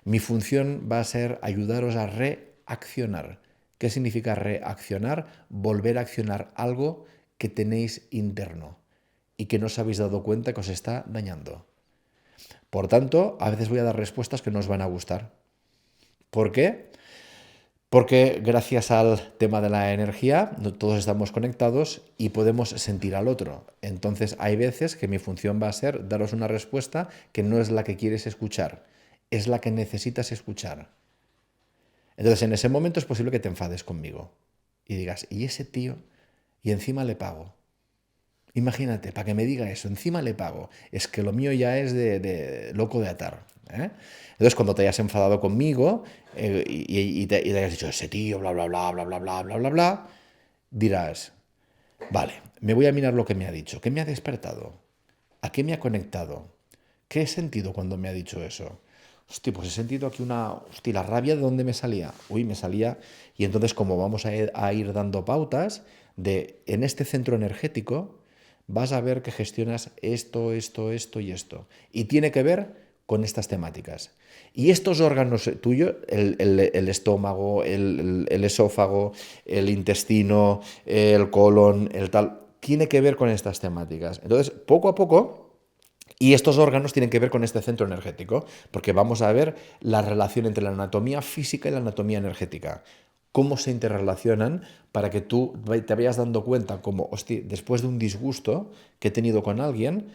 Mi función va a ser ayudaros a reaccionar. ¿Qué significa reaccionar? Volver a accionar algo que tenéis interno y que no os habéis dado cuenta que os está dañando. Por tanto, a veces voy a dar respuestas que no os van a gustar. ¿Por qué? Porque gracias al tema de la energía, todos estamos conectados y podemos sentir al otro. Entonces hay veces que mi función va a ser daros una respuesta que no es la que quieres escuchar, es la que necesitas escuchar. Entonces en ese momento es posible que te enfades conmigo y digas, ¿y ese tío? Y encima le pago. Imagínate, para que me diga eso, encima le pago. Es que lo mío ya es de loco de atar. ¿Eh? Entonces, cuando te hayas enfadado conmigo y te hayas dicho, ese tío, bla, bla, bla, bla, bla, bla, bla, bla, bla, dirás, vale, me voy a mirar lo que me ha dicho. ¿Qué me ha despertado? ¿A qué me ha conectado? ¿Qué he sentido cuando me ha dicho eso? Hostia, pues he sentido aquí hostia, la rabia de dónde me salía. Uy, me salía. Y entonces, como vamos a ir dando pautas en este centro energético, vas a ver que gestionas esto, esto, esto y esto. Y tiene que ver con estas temáticas. Y estos órganos tuyos, el estómago, el esófago, el intestino, el colon, el tal, tiene que ver con estas temáticas. Entonces, poco a poco, y estos órganos tienen que ver con este centro energético, porque vamos a ver la relación entre la anatomía física y la anatomía energética. Cómo se interrelacionan para que tú te vayas dando cuenta como, hostia, después de un disgusto que he tenido con alguien,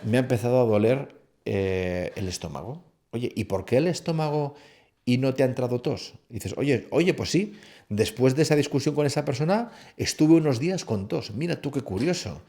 me ha empezado a doler el estómago. Oye, ¿y por qué el estómago y no te ha entrado tos? Y dices, oye, pues sí, después de esa discusión con esa persona, estuve unos días con tos. Mira tú qué curioso.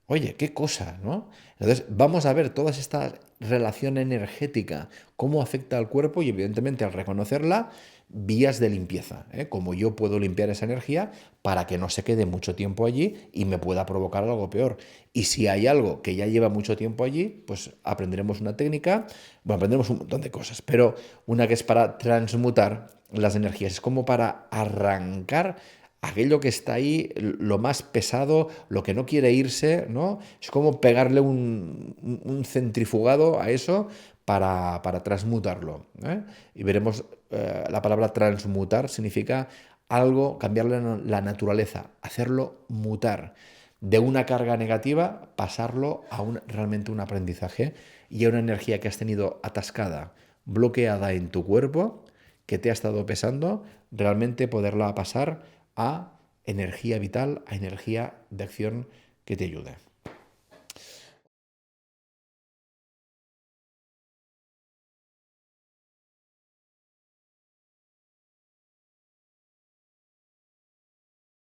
Oye, qué cosa, ¿no? Entonces, vamos a ver toda esta relación energética, cómo afecta al cuerpo y, evidentemente, al reconocerla, vías de limpieza, ¿eh? Cómo yo puedo limpiar esa energía para que no se quede mucho tiempo allí y me pueda provocar algo peor. Y si hay algo que ya lleva mucho tiempo allí, pues aprenderemos una técnica, bueno, aprenderemos un montón de cosas, pero una que es para transmutar las energías, es como para arrancar aquello que está ahí, lo más pesado, lo que no quiere irse, ¿no? Es como pegarle un centrifugado a eso para transmutarlo, ¿eh? Y veremos, la palabra transmutar significa algo, cambiarle la naturaleza, hacerlo mutar. De una carga negativa, pasarlo a realmente un aprendizaje y a una energía que has tenido atascada, bloqueada en tu cuerpo, que te ha estado pesando, realmente poderla pasar a energía vital, a energía de acción que te ayude.